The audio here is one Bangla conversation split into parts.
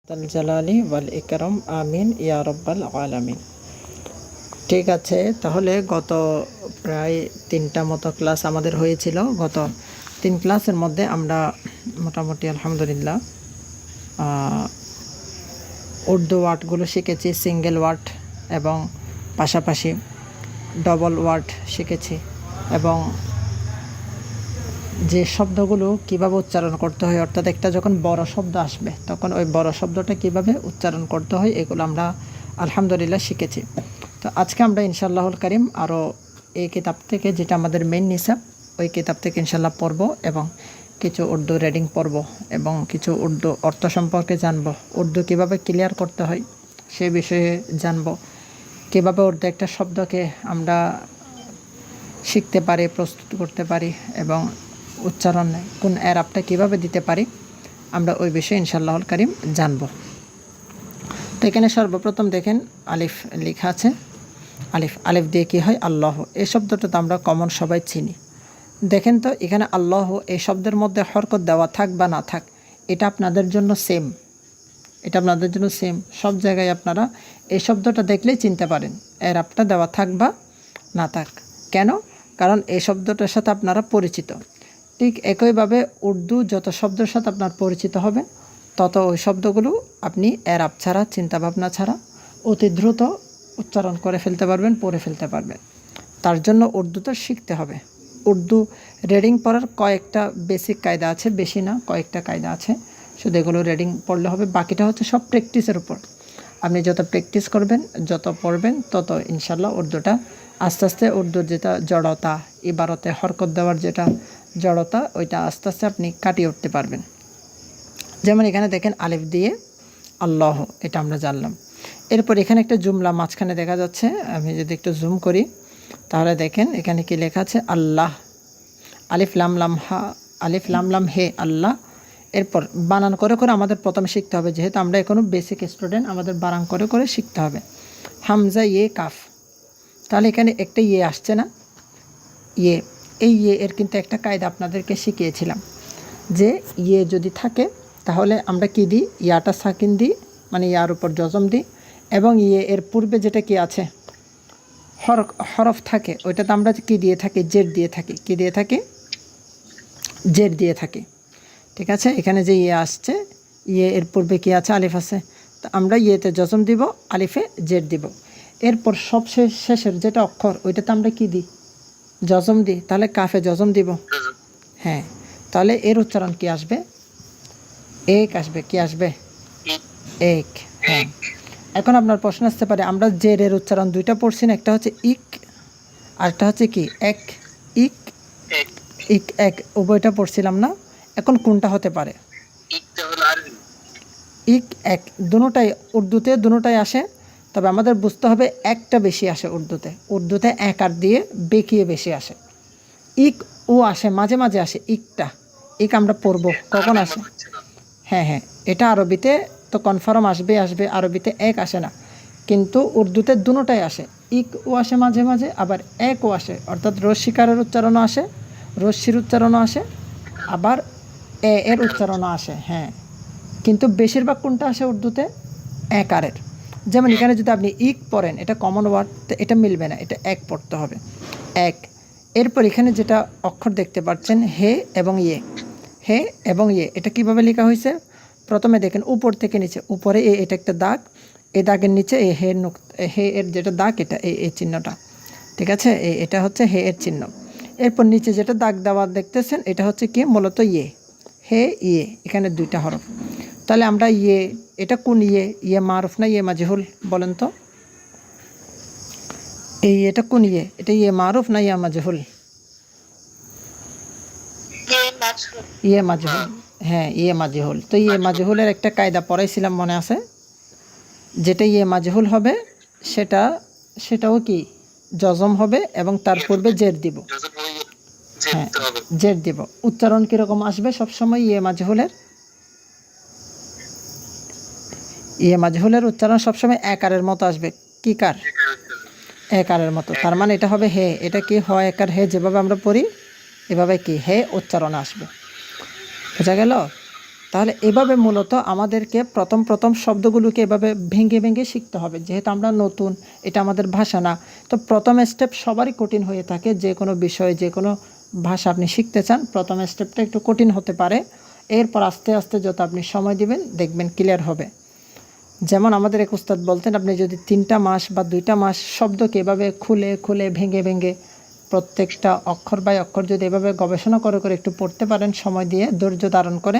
তাল জালালি ওয়াল ইকরাম আমিন ইয়া রব্বাল আলামিন। ঠিক আছে, তাহলে গত প্রায় 3টা মতো ক্লাস আমাদের হয়েছিল। গত 3 ক্লাসের মধ্যে আমরা মোটামুটি আলহামদুলিল্লাহ উর্দু ওয়ার্ডগুলো শিখেছি, সিঙ্গেল ওয়ার্ড এবং পাশাপাশি ডবল ওয়ার্ড শিখেছি, এবং যে শব্দগুলো কিভাবে উচ্চারণ করতে হয়, অর্থাৎ একটা যখন বড় শব্দ আসবে তখন ওই বড় শব্দটা কিভাবে উচ্চারণ করতে হয় এগুলো আমরা আলহামদুলিল্লাহ শিখেছি। তো আজকে আমরা ইনশাআল্লাহুল কারিম আরও এই কিতাব থেকে, যেটা আমাদের মেইন নিসাব, ওই কিতাব থেকে ইনশাআল্লাহ পড়ব এবং কিছু উর্দু রিডিং পড়ব এবং কিছু উর্দু অর্থ সম্পর্কে জানব, উর্দু কিভাবে ক্লিয়ার করতে হয় সে বিষয়ে জানব, কিভাবে উর্দু একটা শব্দকে আমরা শিখতে পারি, প্রস্তুত করতে পারি এবং উচ্চারণে কোন এরাবটা কীভাবে দিতে পারি আমরা ওই বিষয়ে ইনশাআল্লাহুল কারিম জানব। তো এখানে সর্বপ্রথম দেখেন আলিফ লেখা আছে। আলিফ দিয়ে কী হয়? আল্লাহ। এই শব্দটা তো আমরা কমন সবাই চিনি। দেখেন তো এখানে আল্লাহ এই শব্দের মধ্যে হরকত দেওয়া থাক বা না থাক, এটা আপনাদের জন্য সেম। সব জায়গায় আপনারা এই শব্দটা দেখলেই চিনতে পারেন এরাবটা দেওয়া থাক বা না থাক। কেন? কারণ এই শব্দটার সাথে আপনারা পরিচিত। ঠিক একইভাবে উর্দু যত শব্দের সাথে আপনার পরিচিত হবেন তত ওই শব্দগুলো আপনি এরাব ছাড়া, চিন্তাভাবনা ছাড়া অতি দ্রুত উচ্চারণ করে ফেলতে পারবেন, পড়ে ফেলতে পারবেন। তার জন্য উর্দুটা শিখতে হবে। উর্দু রিডিং পড়ার কয়েকটা বেসিক কায়দা আছে, বেশি না, কয়েকটা কায়দা আছে, শুধু এগুলো রিডিং পড়লে হবে। বাকিটা হচ্ছে সব প্র্যাকটিসের উপর। আপনি যত প্র্যাকটিস করবেন, যত পড়বেন, তত ইনশাল্লাহ উর্দুটা আস্তে আস্তে, উর্দুর যেটা জড়তা, ইবারতে হরকত দেওয়ার যেটা জড়তা, ওইটা আস্তে আস্তে আপনি কাটিয়ে উঠতে পারবেন। যেমন এখানে দেখেন আলিফ দিয়ে আল্লাহ, এটা আমরা জানলাম। এরপর এখানে একটা জুমলা মাঝখানে দেখা যাচ্ছে, আমি যদি একটু জুম করি তাহলে দেখেন এখানে কি লেখা আছে? আল্লাহ। আলিফ লাম লাম হা, আলিফ লাম লাম হে, আল্লাহ। এরপর বানান করে করে আমাদের প্রথমে শিখতে হবে, যেহেতু আমরা এখনও বেসিক স্টুডেন্ট, আমাদের বানান করে করে শিখতে হবে। হামজা ইয়ে কাফ, তাহলে এখানে একটা ইয়ে আসছে না? এই ইয়ে এর কিন্তু একটা কায়দা আপনাদেরকে শিখিয়েছিলাম, যে ইয়ে যদি থাকে তাহলে আমরা কি দিই? ইয়াটা সাকিন দিই, মানে ইয়ার উপর জজম দিই, এবং ইয়ে এর পূর্বে যেটা কি আছে হরফ থাকে, ওইটাতে আমরা কি দিয়ে থাকি? জেড দিয়ে থাকি। কি দিয়ে থাকি? জেড দিয়ে থাকি। ঠিক আছে, এখানে যে ইয়ে আসছে, ইয়ে এর পূর্বে কি আছে? আলিফ আছে, তো আমরা ইয়েতে জজম দিব, আলিফে জেড দিব। এরপর সবশেষ শেষের যেটা অক্ষর, ওইটাতে আমরা কি দিই? জজম দিই। তাহলে কাফে জজম দিব। হ্যাঁ, তাহলে এর উচ্চারণ কি আসবে? এক আসবে। কি আসবে? এক। হ্যাঁ, এখন আপনার প্রশ্ন আসতে পারে, আমরা জের এর উচ্চারণ দুইটা পড়ছি না, একটা হচ্ছে ইক আর একটা হচ্ছে কি এক। ইক এক উভয়টা পড়ছিলাম না, এখন কোনটা হতে পারে? ইক এক, দুটোটাই উর্দুতে, দুটোটাই আসে, তবে আমাদের বুঝতে হবে একটা বেশি আসে উর্দুতে এক আর দিয়ে বেঁকিয়ে বেশি আসে। ইক ও আসে, মাঝে মাঝে আসে ইক আমরা পড়ব, কখন আসে? হ্যাঁ, এটা আরবিতে তো কনফার্ম আসবে, আরবিতে এক আসে না, কিন্তু উর্দুতে দুটোটাই আসে। ইক ও আসে মাঝে মাঝে, আবার এক ও আসে, অর্থাৎ রস্যিকারের উচ্চারণও আসে, রস্যির উচ্চারণও আসে, আবার এর উচ্চারণও আসে। হ্যাঁ, কিন্তু বেশিরভাগ কোনটা আসে উর্দুতে? একারের। যেমন এখানে যদি আপনি ইক পড়েন, এটা কমন ওয়ার্ড, এটা মিলবে না, এটা এক পড়তে হবে, এক। এরপর এখানে যেটা অক্ষর দেখতে পাচ্ছেন হে এবং ইয়ে, এটা কিভাবে লেখা হয়েছে? প্রথমে দেখেন উপর থেকে নিচে, উপরে এটা একটা দাগ, এই দাগের নিচে এই হে এর যেটা দাগ, এটা এই চিহ্নটা। ঠিক আছে, এটা হচ্ছে হে এর চিহ্ন। এরপর নিচে যেটা দাগ দেওয়া দেখতেছেন, এটা হচ্ছে কি? মূলত হে ইয়ে, এখানে দুইটা হরফ। তাহলে আমরা এটা কোন ইয়ে মারুফ না ইয়ে মাজহুল? বলেন তো, এটা কোন এটা ইয়ে মারুফ না ইয়ে মাজহুল? ইয়ে মাজহুল। হ্যাঁ, ইয়ে মাজহুল। তো ইয়ে মাজহুলের একটা কায়দা পড়াইছিলাম, মনে আছে? যেটা ইয়ে মাজহুল হবে সেটাও কি জজম হবে এবং তার পূর্বে জের দিব। হ্যাঁ, জের দিব। উচ্চারণ কিরকম আসবে সবসময়? ইয়ে মাজহুলের উচ্চারণ সবসময় একারের মতো আসবে। কি কার? একারের মতো। তার মানে এটা হবে হে। এটা কি হয়? একার হে, যেভাবে আমরা পড়ি এভাবে কি হে উচ্চারণ আসবে। বোঝা গেল? তাহলে এভাবে মূলত আমাদেরকে প্রথম শব্দগুলোকে এভাবে ভেঙে ভেঙে শিখতে হবে, যেহেতু আমরা নতুন, এটা আমাদের ভাষা না। তো প্রথম স্টেপ সবারই কঠিন হয়ে থাকে, যে কোনো বিষয়ে যে কোনো ভাষা আপনি শিখতে চান, প্রথম স্টেপটা একটু কঠিন হতে পারে। এরপর আস্তে আস্তে যত আপনি সময় দিবেন দেখবেন ক্লিয়ার হবে। যেমন আমাদের এক উস্তাদ বলতেন, আপনি যদি 3টা মাস বা 2টা মাস শব্দকে এভাবে খুলে খুলে ভেঙে ভেঙে প্রত্যেকটা অক্ষর বাই অক্ষর যদি এভাবে গবেষণা করে করে একটু পড়তে পারেন, সময় দিয়ে ধৈর্য ধারণ করে,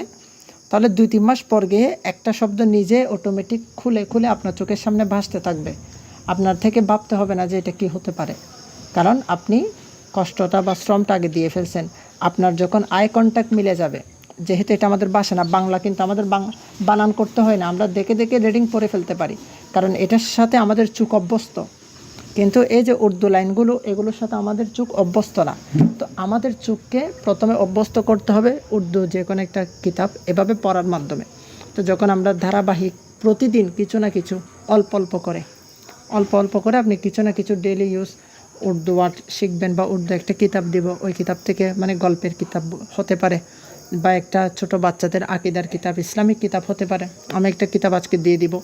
তাহলে 2-3 মাস পর গিয়ে একটা শব্দ নিজে অটোমেটিক খুলে খুলে আপনার চোখের সামনে ভাসতে থাকবে। আপনার থেকে ভাবতে হবে না যে এটা কি হতে পারে, কারণ আপনি কষ্টটা বা শ্রমটা আগে দিয়ে ফেলছেন। আপনার যখন আই কন্ট্যাক্ট মিলে যাবে, যেহেতু এটা আমাদের ভাষা না, বাংলা কিন্তু আমাদের বানান করতে হয় না, আমরা দেখে দেখে রিডিং পড়ে ফেলতে পারি, কারণ এটার সাথে আমাদের চোখ অভ্যস্ত। কিন্তু এই যে উর্দু লাইনগুলো, এগুলোর সাথে আমাদের চোখ অভ্যস্ত না। তো আমাদের চোখকে প্রথমে অভ্যস্ত করতে হবে উর্দু যে কোনো একটা কিতাব এভাবে পড়ার মাধ্যমে। তো যখন আমরা ধারাবাহিক প্রতিদিন কিছু না কিছু অল্প অল্প করে আপনি কিছু না কিছু ডেইলি ইউজ উর্দু ওয়ার্ড শিখবেন, বা উর্দু একটা কিতাব দিব, ওই কিতাব থেকে মানে গল্পের কিতাব হতে পারে, বা একটা ছোট বাচ্চাদের আকিদার কিতাব, ইসলামিক কিতাব হতে পারে। আমি একটা কিতাব আজকে দিয়ে দিব।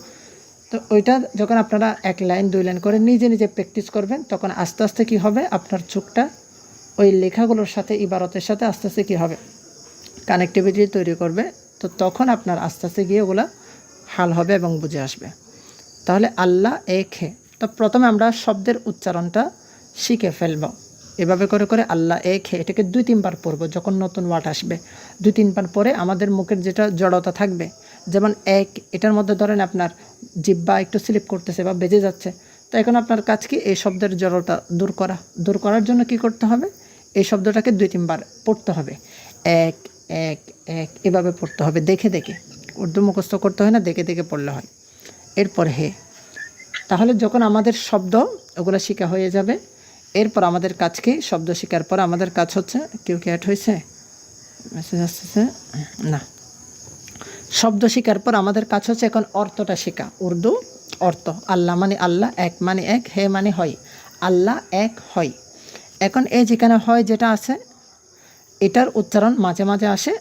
তো ওইটা যখন আপনারা 1 লাইন 2 লাইন করে নিজে নিজে প্র্যাকটিস করবেন, তখন আস্তে আস্তে কী হবে, আপনার চোখটা ওই লেখাগুলোর সাথে, ইবারতের সাথে আস্তে আস্তে কী হবে, কানেক্টিভিটি তৈরি করবে। তো তখন আপনার আস্তে আস্তে গিয়ে ওগুলা হাল হবে এবং বুঝে আসবে। তাহলে আল্লাহ এক হে, তো প্রথমে আমরা শব্দের উচ্চারণটা শিখে ফেলব। এভাবে করে করে আল্লাহ এক হে, এটাকে 2-3 বার পড়ব। যখন নতুন ওয়ার্ড আসবে 2-3 বার পরে আমাদের মুখের যেটা জড়তা থাকবে, যেমন এক, এটার মধ্যে ধরেন আপনার জিহ্বা একটু স্লিপ করতেছে বা বেজে যাচ্ছে, তো এখন আপনার কাজ কি, এই শব্দের জড়তা দূর করার জন্য কি করতে হবে, এই শব্দটাকে 2-3 বার পড়তে হবে। এক এক এক এভাবে পড়তে হবে, দেখে দেখে। উর্দু মুখস্থ করতে হয় না, দেখে দেখে পড়লে হয়। এরপর হে, তাহলে যখন আমাদের শব্দ ওগুলো শেখা হয়ে যাবে, এরপর আমাদের কাজ কি, শব্দ শেখার পর আমাদের কাজ হচ্ছে, কেউ কি অ্যাড হয়েছে, মেসেজ আসতেছে না, শব্দ শেখার পর আমাদের কাজ হচ্ছে এখন অর্থটা শেখা। উর্দু অর্থ, আল্লাহ মানে আল্লাহ, এক মানে এক, হে মানে হয়, আল্লাহ এক হয়। এখন এই যেখানে হয় যেটা আছে, এটার উচ্চারণ মাঝে মাঝে আসে,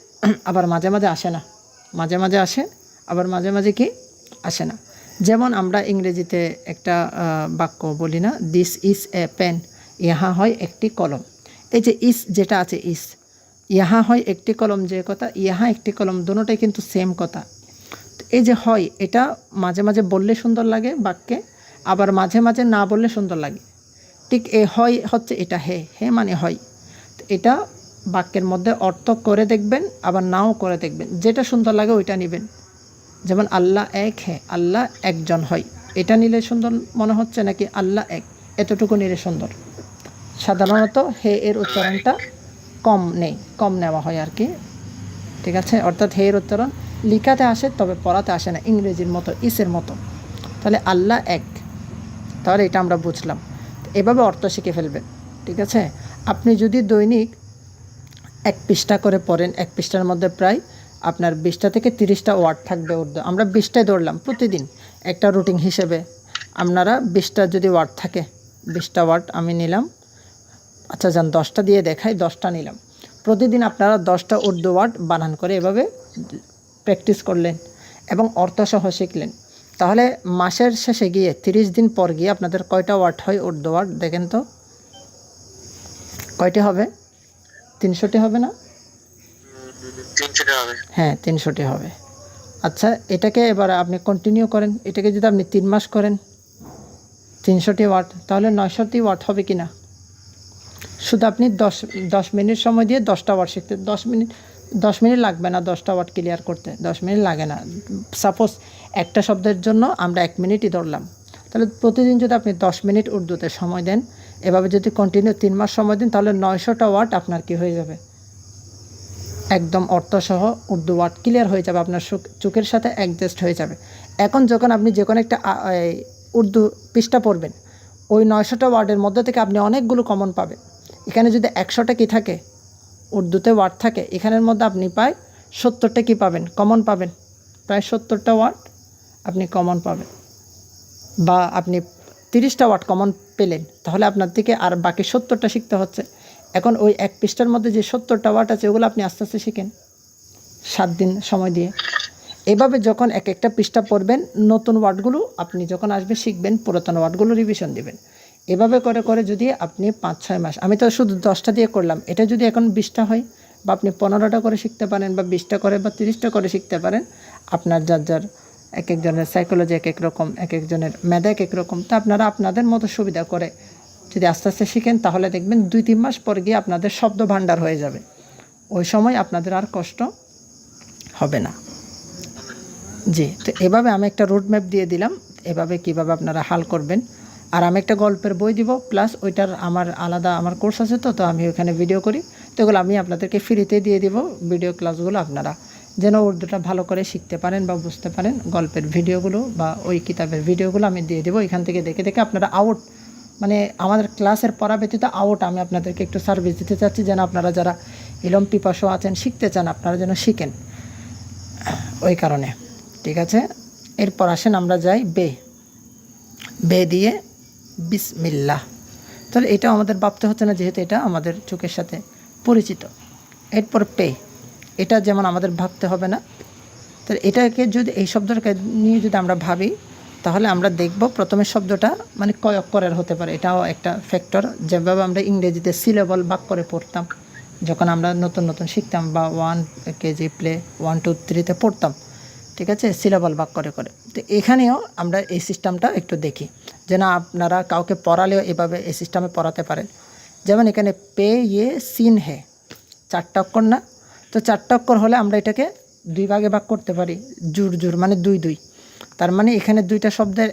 আবার মাঝে মাঝে আসে না, মাঝে মাঝে আসে, আবার মাঝে মাঝে কি আসে না। যেমন আমরা ইংরেজিতে একটা বাক্য বলি না, দিস ইজ এ পেন, ইহা হয় একটি কলম। এই যে ইস যেটা আছে, ইস, ইহা হয় একটি কলম, যে কথা ইহা একটি কলম, দুটোটাই কিন্তু সেম কথা। এই যে হয়, এটা মাঝে মাঝে বললে সুন্দর লাগে বাক্যে, আবার মাঝে মাঝে না বললে সুন্দর লাগে। ঠিক এ হয় হচ্ছে এটা, হে হে মানে হয়। এটা বাক্যের মধ্যে অর্থ করে দেখবেন, আবার নাও করে দেখবেন, যেটা সুন্দর লাগে ওইটা নেবেন। যেমন আল্লাহ এক হে, আল্লাহ একজন হয়, এটা নিলে সুন্দর মনে হচ্ছে, নাকি আল্লাহ এক, এতটুকু নিলে সুন্দর। সাধারণত হে এর উচ্চারণটা কম নেওয়া হয় আর কি, ঠিক আছে। অর্থাৎ হে এর উচ্চারণ লিখাতে আসে, তবে পড়াতে আসে না, ইংরেজির মতো, ইসের মতো। তাহলে আল্লাহ এক, তাহলে এটা আমরা বুঝলাম। এভাবে অর্থ শিখে ফেলবেন, ঠিক আছে। আপনি যদি দৈনিক 1 পৃষ্ঠা করে পড়েন, 1 পৃষ্ঠার মধ্যে প্রায় আপনার 20টা থেকে 30টা ওয়ার্ড থাকবে উর্দু। আমরা 20টায় ধরলাম প্রতিদিন একটা রুটিন হিসেবে। আপনারা 20টা যদি ওয়ার্ড থাকে, 20টা ওয়ার্ড আমি নিলাম, আচ্ছা যান 10টা দিয়ে দেখাই, 10টা নিলাম। প্রতিদিন আপনারা 10টা উর্দু ওয়ার্ড বানান করে এভাবে প্র্যাকটিস করলেন এবং অর্থসহ শিখলেন। তাহলে মাসের শেষে গিয়ে 30 দিন পর গিয়ে আপনাদের কয়টা ওয়ার্ড হয় উর্দু ওয়ার্ড, দেখেন তো কয়টি হবে? 300টি হবে না? 300টি হবে। হ্যাঁ 300টি হবে। আচ্ছা এটাকে এবার আপনি কন্টিনিউ করেন, এটাকে যদি আপনি 3 মাস করেন 300টি ওয়ার্ড, তাহলে 900টি ওয়ার্ড হবে কি না? শুধু আপনি 10 মিনিট সময় দিয়ে 10টা ওয়ার্ড শিখতে, 10 মিনিট লাগবে না 10টা ওয়ার্ড ক্লিয়ার করতে, 10 মিনিট লাগে না। সাপোজ একটা শব্দের জন্য আমরা 1 মিনিটই ধরলাম, তাহলে প্রতিদিন যদি আপনি 10 মিনিট উর্দুতে সময় দেন, এভাবে যদি কন্টিনিউ 3 মাস সময় দেন, তাহলে 900টা ওয়ার্ড আপনার কি হয়ে যাবে, একদম অর্থসহ উর্দু ওয়ার্ড ক্লিয়ার হয়ে যাবে, আপনার চোখের সাথে অ্যাডজাস্ট হয়ে যাবে। এখন যখন আপনি যে কোনো একটা উর্দু পৃষ্ঠা পড়বেন, ওই 900টা ওয়ার্ডের মধ্যে থেকে আপনি অনেকগুলো কমন পাবেন। এখানে যদি 100টা কি থাকে উর্দুতে ওয়ার্ড থাকে, এখানের মধ্যে আপনি প্রায় 70টা কি পাবেন, কমন পাবেন। প্রায় 70টা ওয়ার্ড আপনি কমন পাবেন, বা আপনি 30টা ওয়ার্ড কমন পেলেন, তাহলে আপনার থেকে আর বাকি 70টা শিখতে হচ্ছে। এখন ওই 1 পৃষ্ঠার মধ্যে যে 70টা ওয়ার্ড আছে, ওগুলো আপনি আস্তে আস্তে শিখেন, 7 দিন সময় দিয়ে। এভাবে যখন এক একটা পৃষ্ঠা পড়বেন, নতুন ওয়ার্ডগুলো আপনি যখন আসবে শিখবেন, পুরাতন ওয়ার্ডগুলো রিভিশন দিবেন। এভাবে করে করে যদি আপনি 5-6 মাস, আমি তো শুধু 10টা দিয়ে করলাম, এটা যদি এখন 20টা হয়, বা আপনি 15টা করে শিখতে পারেন, বা 20টা করে বা 30টা করে শিখতে পারেন, আপনার যার যার এক একজনের সাইকোলজি এক এক রকম, এক একজনের মেধা এক এক রকম, তা আপনারা আপনাদের মতো সুবিধা করে যদি আস্তে আস্তে শিখেন, তাহলে দেখবেন 2-3 মাস পর গিয়ে আপনাদের শব্দ ভাণ্ডার হয়ে যাবে। ওই সময় আপনাদের আর কষ্ট হবে না। জি, তো এভাবে আমি একটা রুট ম্যাপ দিয়ে দিলাম, এভাবে কিভাবে আপনারা হাল করবেন। আর আমি একটা গল্পের বই দিব, প্লাস ওইটার আমার আলাদা আমার কোর্স আছে, তো আমি ওখানে ভিডিও করি, তো এগুলো আমি আপনাদেরকে ফ্রিতে দিয়ে দিব। ভিডিও ক্লাসগুলো আপনারা যেন উর্দুটা ভালো করে শিখতে পারেন বা বুঝতে পারেন, গল্পের ভিডিওগুলো বা ওই কিতাবের ভিডিওগুলো আমি দিয়ে দেবো। এখান থেকে দেখে দেখে আপনারা আউট, মানে আমাদের ক্লাসের পড়া ব্যতীত আউট আমি আপনাদেরকে একটু সার্ভিস দিতে চাচ্ছি, যেন আপনারা যারা ইলম পিপাসু আছেন, শিখতে চান, আপনারা যেন শিখেন, ওই কারণে। ঠিক আছে, এরপর আসেন আমরা যাই বে দিয়ে বিসমিল্লাহ। তাহলে এটাও আমাদের ভাবতে হচ্ছে না, যেহেতু এটা আমাদের চোখের সাথে পরিচিত। এরপর এটা যেমন আমাদের ভাবতে হবে না। তাহলে এটাকে যদি, এই শব্দটাকে নিয়ে যদি আমরা ভাবি, তাহলে আমরা দেখব প্রথমে শব্দটা মানে কয় অক্ষরের হতে পারে, এটাও একটা ফ্যাক্টর। যেভাবে আমরা ইংরেজিতে সিলেবল ভাগ করে পড়তাম যখন আমরা নতুন নতুন শিখতাম, বা 1 কেজি প্লে 1 2 3-তে পড়তাম, ঠিক আছে, সিলেবল ভাগ করে করে। তো এখানেও আমরা এই সিস্টেমটা একটু দেখি, যেন আপনারা কাউকে পড়ালেও এভাবে এই সিস্টেমে পড়াতে পারেন। যেমন এখানে পে সিন হে, 4টা অক্ষর না? তো 4টা অক্ষর হলে আমরা এটাকে 2 ভাগে ভাগ করতে পারি, জুর মানে 2 তার মানে এখানে 2টা শব্দের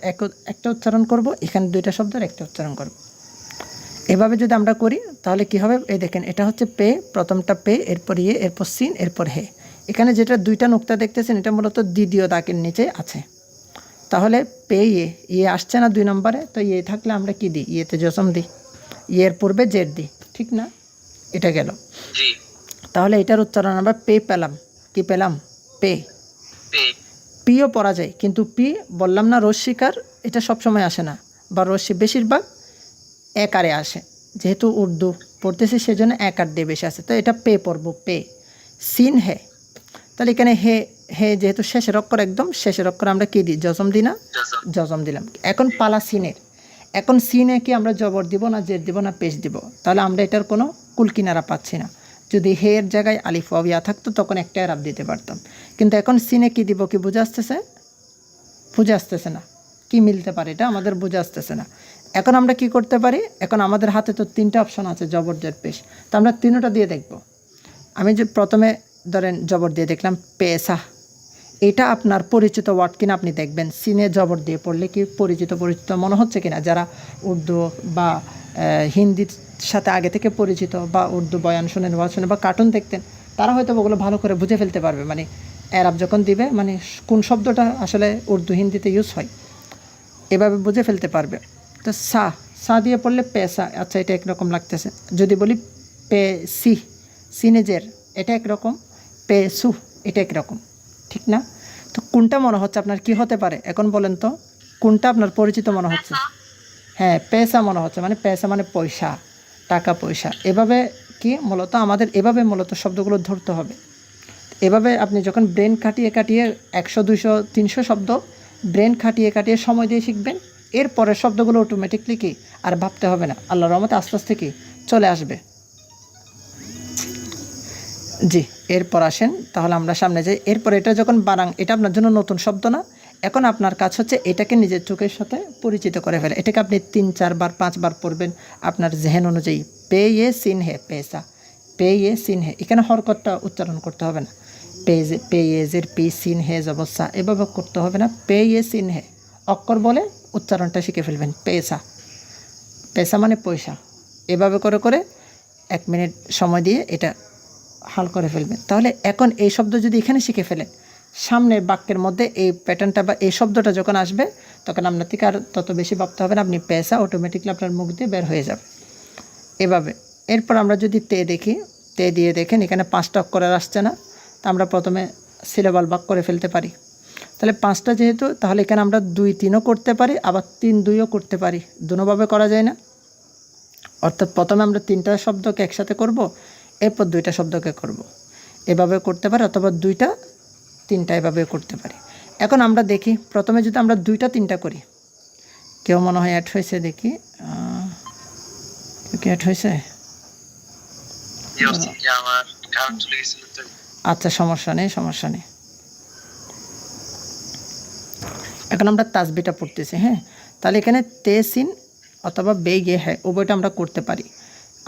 একটা উচ্চারণ করব, এখানে 2টা শব্দের একটা উচ্চারণ করব। এভাবে যদি আমরা করি তাহলে কি হবে, এই দেখেন, এটা হচ্ছে পে, প্রথমটা পে, এরপর এরপর সিন, এরপর হে। এখানে যেটা 2টা নুক্তা দেখতেছেন, এটা মূলত দ্বিতীয় দাগের নিচে আছে। তাহলে পে আসছে না 2 নম্বরে, তো থাকলে আমরা কি দিই, ইয়েতে জসম দিই, এর পূর্বে জেড দিই, ঠিক না? এটা গেল। তাহলে এটার উচ্চারণ আমরা পে পেলাম, কি পেলাম, পে। পিও পড়া যায়, কিন্তু পি বললাম না রস্বীকার, এটা সবসময় আসে না, বা রস্বী বেশিরভাগ একারে আসে, যেহেতু উর্দু পড়তেছি সেজন্য একার দিয়ে বেশি আসে, তো এটা পে পড়ব, পে। সিন হে, তাহলে এখানে হে যেহেতু শেষের অক্ষর, একদম শেষের অক্ষর আমরা কি দিই, জজম দিই না? জজম দিলাম। এখন পালা সিনের। এখন সিনে কি আমরা জবর দিব না জের দিব না পেশ দিব? তাহলে আমরা এটার কোনো কুলকিনারা পাচ্ছি না। যদি হে এর জায়গায় আলিফ ওয়াও ইয়া থাকতো তখন একটা এরাব দিতে পারতাম, কিন্তু এখন সিনে কি দিব, কি বুঝে আসতেছে? বুঝে আসতেছে না। কি মিলতে পারে এটা আমাদের বুঝে আসতেছে না। এখন আমরা কি করতে পারি, এখন আমাদের হাতে তো 3টা অপশন আছে, জবর জের পেশ, তো আমরা 3টা দিয়ে দেখব। আমি যে প্রথমে ধরেন জবর দিয়ে দেখলাম পেশা, এটা আপনার পরিচিত ওয়ার্ড কিনা আপনি দেখবেন, সিনে জবর দিয়ে পড়লে কি পরিচিত মনে হচ্ছে কিনা। যারা উর্দু বা হিন্দির সাথে আগে থেকে পরিচিত, বা উর্দু বয়ান শুনেন, ওয়াজ শুনেন, বা কার্টুন দেখতেন, তারা হয়তো ওগুলো ভালো করে বুঝে ফেলতে পারবে, মানে এরাব যখন দিবে, মানে কোন শব্দটা আসলে উর্দু হিন্দিতে ইউজ হয়, এভাবে বুঝে ফেলতে পারবে। তো সা দিয়ে পড়লে পেশা, আচ্ছা এটা একরকম লাগতেছে। যদি বলি পে সিনেজের, এটা একরকম, পে সু, এটা একরকম, ঠিক না? তো কোনটা মনে হচ্ছে আপনার, কি হতে পারে এখন বলেন তো, কোনটা আপনার পরিচিত মনে হচ্ছে? হ্যাঁ, পেশা মনে হচ্ছে, মানে পেশা মানে পয়সা, টাকা পয়সা। এভাবে কি মূলত আমাদের এভাবে মূলত শব্দগুলো ধরতে হবে। এভাবে আপনি যখন ব্রেন খাটিয়ে খাটিয়ে 100 200 300 শব্দ ব্রেন খাটিয়ে খাটিয়ে সময় দিয়ে শিখবেন, এরপরের শব্দগুলো অটোমেটিকলি কি আর ভাবতে হবে না, আল্লাহর রহমতে আস্তে আস্তে কি চলে আসবে। জি, এরপর আসেন তাহলে আমরা সামনে যাই। এরপর এটা যখন বানাং, এটা আপনার জন্য নতুন শব্দ না। এখন আপনার কাজ হচ্ছে এটাকে নিজের চোখের সাথে পরিচিত করে ফেলে। এটাকে আপনি 3-4 বার 5 বার পড়বেন আপনার জেহেন অনুযায়ী। পে সিন হে পেশা, পে সিন হে, এখানে হরকতটা উচ্চারণ করতে হবে না। পে জের পি সিন হে জবসা, এভাবে করতে হবে না। পে সিন হে অক্ষর বলে উচ্চারণটা শিখে ফেলবেন। পেশা মানে পয়সা। এভাবে করে করে 1 মিনিট সময় দিয়ে এটা হাল করে ফেলবেন। তাহলে এখন এই শব্দ যদি এখানে শিখে ফেলেন, সামনের বাক্যের মধ্যে এই প্যাটার্নটা বা এই শব্দটা যখন আসবে, তখন আপনার থেকে আর তত বেশি ভাবতে হবে না, আপনি পেশা অটোমেটিকলি আপনার মুখ দিয়ে বের হয়ে যাবে এভাবে। এরপর আমরা যদি দেখি, দিয়ে দেখেন এখানে 5টা অক্ষরের আসছে না, তা আমরা প্রথমে সিলেবল ভাগ করে ফেলতে পারি। তাহলে 5টা যেহেতু, তাহলে এখানে আমরা 2-3ও করতে পারি, আবার 3-2ও করতে পারি, দুভাবে করা যায় না? অর্থাৎ প্রথমে আমরা 3টা শব্দকে একসাথে করব, এরপর 2টা শব্দকে করব। এভাবে করতে পারি, অথবা 2টা 3টা এভাবে করতে পারি। এখন আমরা দেখি প্রথমে যদি আমরা 2টা 3টা করি। কেউ মনে হয় অ্যাড হয়েছে, দেখি কি অ্যাড হয়েছে। আচ্ছা, সমস্যা নেই। এখন আমরা তাসবিটা পড়তেছি। হ্যাঁ, তাহলে এখানে তে সিন অথবা বে গে হ্যাঁ উভয়টা আমরা করতে পারি।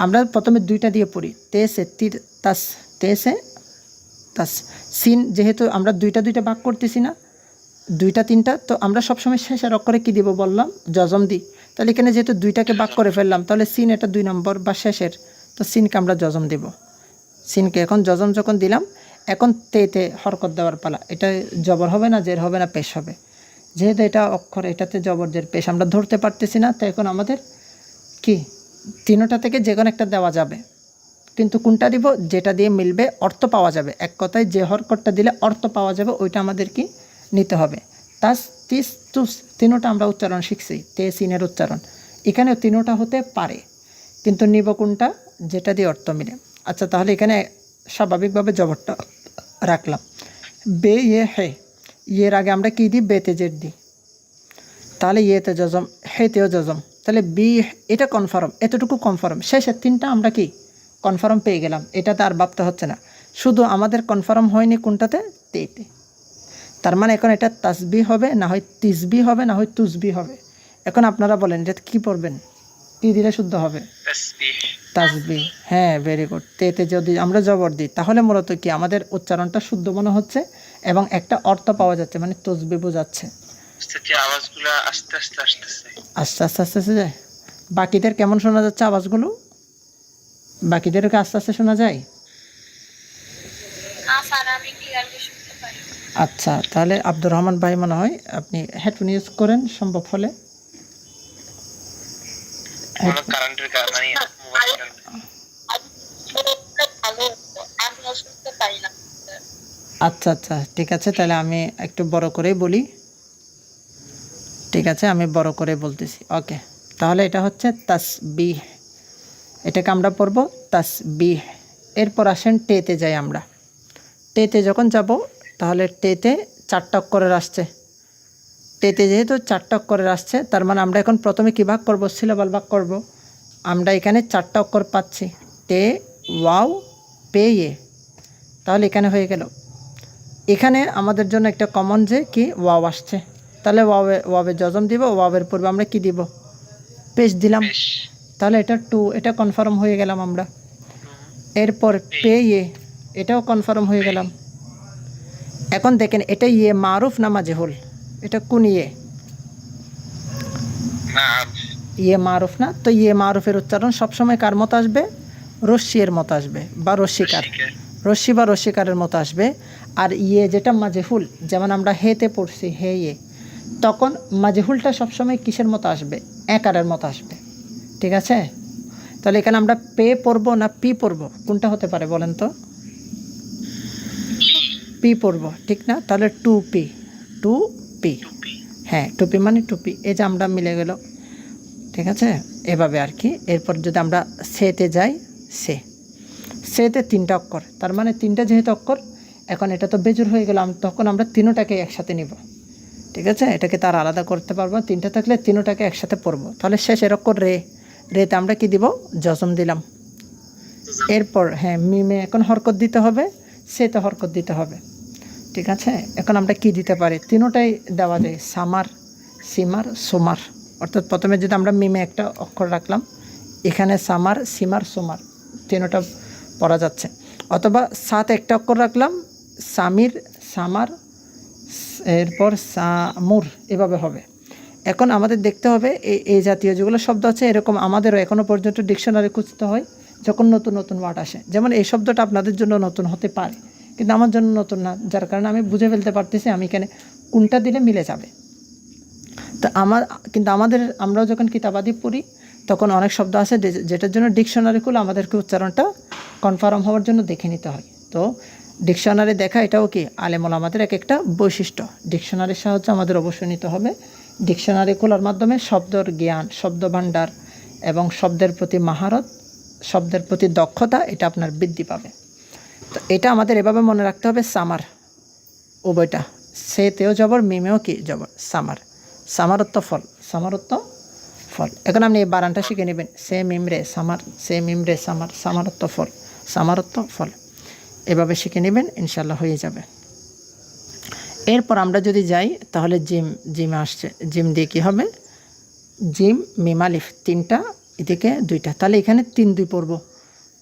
আমরা প্রথমে 2টা দিয়ে পড়ি, তে সে তির তাস, তে সে তাস। সিন যেহেতু আমরা 2টা ভাগ করতেছি না, 2টা 3টা, তো আমরা সবসময় শেষের অক্ষরে কী দিব বললাম, জজম দিই। তাহলে এখানে যেহেতু 2টাকে ভাগ করে ফেললাম, তাহলে সিন এটা 2 নম্বর বা শেষের, তো সিনকে আমরা জজম দিব। সিনকে এখন জজম যখন দিলাম, এখন তে হরকত দেওয়ার পালা। এটা জবর হবে না, জের হবে না, পেশ হবে। যেহেতু এটা অক্ষর, এটাতে জবর জের পেশ আমরা ধরতে পারতেছি না, তো এখন আমাদের কি 3টা থেকে যে কোনো একটা দেওয়া যাবে, কিন্তু কোনটা দিব, যেটা দিয়ে মিলবে, অর্থ পাওয়া যাবে। এক কথায় যে হরকতটা দিলে অর্থ পাওয়া যাবে, ওইটা আমাদের কি নিতে হবে। তাস, তিস, তুস 3টা আমরা উচ্চারণ শিখছি, তে সিনের উচ্চারণ। এখানেও 3টা হতে পারে, কিন্তু নিব কোনটা, যেটা দিয়ে অর্থ মিলে। আচ্ছা, তাহলে এখানে স্বাভাবিকভাবে জবরটা রাখলাম, বে ইয়ে হে। ইয়ের আগে আমরা কী দিই, বেতে জের দিই, তাহলে ইয়েতে জজম, হেতেও জজম। তাহলে বি, এটা কনফার্ম, এতটুকু কনফার্ম। শেষের 3টা আমরা কি কনফার্ম পেয়ে গেলাম, এটাতে আর ভাবতে হচ্ছে না। শুধু আমাদের কনফার্ম হয়নি কোনটাতে, তেতে। তার মানে এখন এটা তাসবি হবে, না হয় তিসবি হবে, না হয় তুসবি হবে। এখন আপনারা বলেন এটা কী পড়বেন, কী দিলে শুদ্ধ হবে? তাসবি। হ্যাঁ, ভেরি গুড। তেতে যদি আমরা জবর দিই, তাহলে মূলত কি আমাদের উচ্চারণটা শুদ্ধ মনে হচ্ছে এবং একটা অর্থ পাওয়া যাচ্ছে, মানে তসবি বোঝাচ্ছে। আস্তে আস্তে যায়। বাকিদের কেমন শোনা যাচ্ছে আওয়াজগুলো? বাকিদেরকে আস্তে আস্তে শোনা যায়? আচ্ছা, তাহলে আব্দুর রহমান ভাই মনে হয় আপনি হেডফোন ইউজ করেন সম্ভব হলে। আচ্ছা, ঠিক আছে, তাহলে আমি একটু বড় করেই বলি। ঠিক আছে, আমি বড় করে বলতেছি। ওকে, তাহলে এটা হচ্ছে তাসবিহ, এটাকে আমরা পড়ব তাসবিহ। এরপর আসেন টেতে যাই আমরা। টেতে যখন যাব, তাহলে টেতে 4টা অক্ষরের আসছে। টেতে যেহেতু 4টা অক্ষরের আসছে, তার মানে আমরা এখন প্রথমে কী ভাগ করব, সিলেবাল ভাগ করব। আমরা এখানে 4টা অক্ষর পাচ্ছি, টে, ওয়াও, পে, ইয়ে। তাহলে এখানে হয়ে গেল। এখানে আমাদের জন্য একটা কমন যে কি, ওয়াও আসছে, তাহলে ওয়াবে জজম দিব। ওয়াবের পূর্বে আমরা কি দিব, পেশ দিলাম। তাহলে এটা 2, এটা কনফার্ম হয়ে গেলাম আমরা। এরপর পে ইয়ে, এটাও কনফার্ম হয়ে গেলাম। এখন দেখেন এটা ইয়ে মারুফ না মাজহুল, এটা কোন ইয়ে, ইয়ে মারুফ না? তো ইয়ে মারুফের উচ্চারণ সবসময় কার মতো আসবে, রশ্মির মতো আসবে, বা রশ্মিকার, রশ্মি বা রশ্মিকারের মতো আসবে। আর ইয়ে যেটা মাজহুল, যেমন আমরা হেতে পড়ছি, হে ইয়ে, তখন মাজহুলটা সবসময় কিসের মতো আসবে, একারের মতো আসবে। ঠিক আছে, তাহলে এখানে আমরা পে পড়ব না পি পড়ব, কোনটা হতে পারে বলেন তো? পি পড়ব, ঠিক না? তাহলে 2P, 2P, হ্যাঁ 2P মানে টুপি। এই যে আমরা মিলে গেল। ঠিক আছে, এভাবে আর কি। এরপর যদি আমরা সেতে যাই, সেতে 3টা অক্ষর, তার মানে 3টা যেহেতু অক্ষর, এখন এটা তো বেজুর হয়ে গেলাম, তখন আমরা 3টাকে একসাথে নিব। ঠিক আছে, এটাকে তার আলাদা করতে পারবো। 3টা থাকলে 3টাকে একসাথে পড়বো। তাহলে শেষের অক্ষর রে, রেতে আমরা কি দিব, জজম দিলাম। এরপর হ্যাঁ মিমে এখন হরকত দিতে হবে, সেতে হরকত দিতে হবে। ঠিক আছে, এখন আমরা কি দিতে পারি, 3টাই দেওয়া যায়, সামার, সিমার, সোমার। অর্থাৎ প্রথমে যদি আমরা মিমে একটা অক্ষর রাখলাম, এখানে সামার, সিমার, সোমার 3টা পড়া যাচ্ছে। অথবা সাত একটা অক্ষর রাখলাম, সামির, সামার, এরপর সামুর, এভাবে হবে। এখন আমাদের দেখতে হবে এই জাতীয় যেগুলো শব্দ আছে, এরকম আমাদেরও এখনও পর্যন্ত ডিকশনারি খুঁজতে হয় যখন নতুন নতুন ওয়ার্ড আসে। যেমন এই শব্দটা আপনাদের জন্য নতুন হতে পারে, কিন্তু আমার জন্য নতুন না, যার কারণে আমি বুঝে ফেলতে পারতেছি আমি এখানে কোনটা দিলে মিলে যাবে। তো কিন্তু আমরাও যখন কিতাবাদি পড়ি, তখন অনেক শব্দ আছে যেটার জন্য ডিকশনারি খুলে আমাদেরকে উচ্চারণটা কনফার্ম হওয়ার জন্য দেখে নিতে হয়। তো ডিকশনারি দেখা এটাও কি আলেমুল আমাদের একটা বৈশিষ্ট্য। ডিকশনারির সাহায্যে আমাদের অবশ্যই নিতে হবে। ডিকশনারি খোলার মাধ্যমে শব্দের জ্ঞান, শব্দ ভাণ্ডার এবং শব্দের প্রতি মাহারত, শব্দের প্রতি দক্ষতা, এটা আপনার বৃদ্ধি পাবে। তো এটা আমাদের এভাবে মনে রাখতে হবে, সামার উভয়টা, সেতেও জবর মিমেও কি জবর, সামার, সামারত্ব ফল, সামারত্ব ফল। এখন আপনি এই বানানটা শিখে নেবেন, সে মিমরে সামার, সে মিমরে সামার, সামারত্ব ফল, সামারত্ব ফল, এভাবে শিখে নেবেন, ইনশাল্লাহ হয়ে যাবে। এরপর আমরা যদি যাই তাহলে জিম, জিমে আসছে, জিম দিয়ে কী হবে, জিম মিম আলিফ তিনটা, এদিকে দুইটা, তাহলে এখানে 3-2 পড়ব।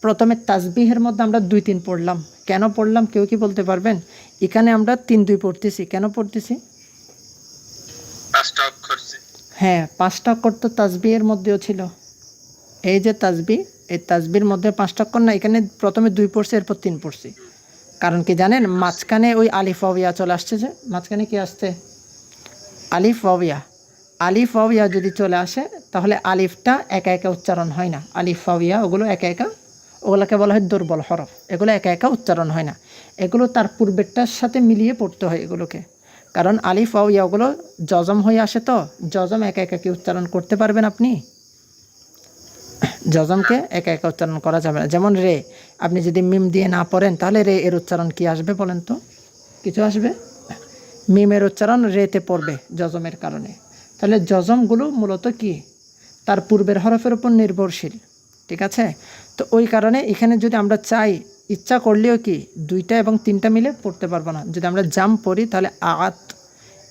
প্রথমে তাসবিহের মধ্যে আমরা 2-3 পড়লাম, কেন পড়লাম কেউ কি বলতে পারবেন? এখানে আমরা 3-2 পড়তেছি, কেন পড়তেছি? 5টা অক্ষর ছিল। হ্যাঁ, 5টা অক্ষর তো তাসবিহের মধ্যেও ছিল। এই যে তাসবি, এই তাসবির মধ্যে 5টা অক্ষর না, এখানে প্রথমে 2 পড়ছি, এরপর 3 পড়ছি। কারণ কি জানেন, মাঝখানে ওই আলিফ ওয়াও চলে আসছে, যে মাঝখানে কি আসছে, আলিফ ওয়াও। আলিফ ওয়াও যদি চলে আসে তাহলে আলিফটা একা একা উচ্চারণ হয় না, আলিফ ওয়াও ওগুলো একা একা, ওগুলোকে বলা হয় দুর্বল হরফ, এগুলো একা একা উচ্চারণ হয় না, এগুলো তার পূর্বেরটার সাথে মিলিয়ে পড়তে হয় এগুলোকে। কারণ আলিফ ওয়াওগুলো জজম হয়ে আসে, তো জজম একা একা কি উচ্চারণ করতে পারবেন আপনি? জজমকে একা একা উচ্চারণ করা যাবে না। যেমন রে, আপনি যদি মিম দিয়ে না পড়েন তাহলে রে এর উচ্চারণ কি আসবে বলেন তো? কিছু আসবে? মিমের উচ্চারণ রেতে পড়বে জজমের কারণে। তাহলে জজমগুলো মূলত কি, তার পূর্বের হরফের উপর নির্ভরশীল, ঠিক আছে? তো ওই কারণে এখানে যদি আমরা চাই, ইচ্ছা করলেও কি 2টা এবং 3টা মিলে পড়তে পারবো না। যদি আমরা জাম পড়ি তাহলে আত,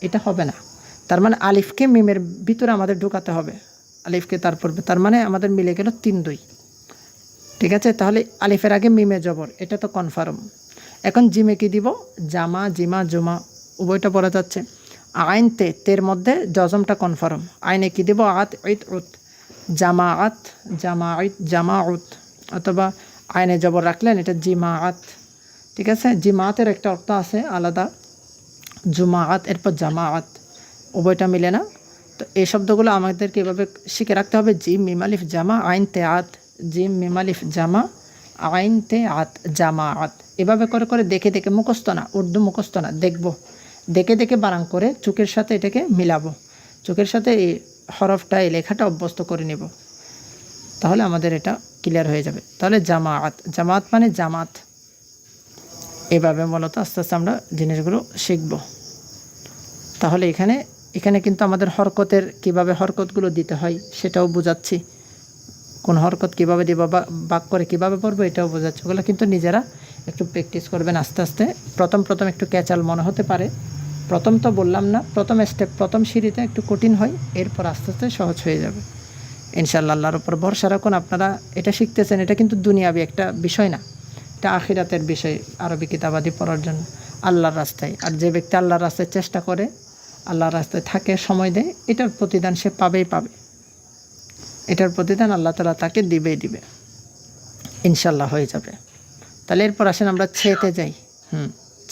এটা হবে না। তার মানে আলিফকে মিমের ভিতরে আমাদের ঢুকাতে হবে, আলিফকে তারপর, তার মানে আমাদের মিলে গেল 3-2, ঠিক আছে? তাহলে আলিফের আগে মিমে জবর, এটা তো কনফার্ম। এখন জিমে কি দিব, জামা, জিমা, জুমা উভয়টা পড়া যাচ্ছে। আইন তে, তের মধ্যে জজমটা কনফার্ম, আইনে কি দিব, আত ঈদ উত, জামাআত, জামাঈত, জামাউত, অথবা আইনে জবর রাখলেন, এটা জিমাআত, ঠিক আছে? জিমাআতের একটা অর্থ আছে আলাদা, জুমাআত, এরপর জামাআত, উভয়টা মিলে না। তো এই শব্দগুলো আমাদেরকে এভাবে শিখে রাখতে হবে, জিম মিম আলিফ জামা আইন তে আত, জিম মিম আলিফ জামা আইন তে আত, জামাআত, এভাবে করে করে দেখে দেখে, মুখস্থ না, উর্দু মুখস্থ না, দেখবো, দেখে দেখে বানান করে চোখের সাথে এটাকে মিলাবো, চোখের সাথে এই হরফটা, এই লেখাটা অভ্যস্ত করে নেব, তাহলে আমাদের এটা ক্লিয়ার হয়ে যাবে। তাহলে জামাআত, জামাত মানে জামাত, এভাবে মূলত আস্তে আস্তে আমরা জিনিসগুলো শিখব। তাহলে এখানে এখানে কিন্তু আমাদের হরকতের, কিভাবে হরকতগুলো দিতে হয় সেটাও বোঝাচ্ছি, কোন হরকত কীভাবে দিব বা বাক করে কীভাবে পড়বো এটাও বোঝাচ্ছি। ওগুলো কিন্তু নিজেরা একটু প্র্যাকটিস করবেন আস্তে আস্তে। প্রথম প্রথম একটু ক্যাচাল মনে হতে পারে, প্রথম তো বললাম না, প্রথম স্টেপ, প্রথম সিঁড়িতে একটু কঠিন হয়, এরপর আস্তে আস্তে সহজ হয়ে যাবে ইনশাআল্লাহ। আল্লাহর উপর ভরসা রাখুন। আপনারা এটা শিখতেছেন, এটা কিন্তু দুনিয়াবি একটা বিষয় না, এটা আখিরাতের বিষয়, আরবি কিতাবাদি পড়ার জন্য, আল্লাহর রাস্তায়। আর যে ব্যক্তি আল্লাহর রাস্তায় চেষ্টা করে, আল্লাহর রাস্তায় থাকে, সময় দেয়, এটার প্রতিদান সে পাবেই পাবে, এটার প্রতিদান আল্লাহ তাআলা তাকে দিবেই দিবে, ইনশাআল্লাহ হয়ে যাবে। তাহলে এরপর আসেন আমরা ছেতে যাই।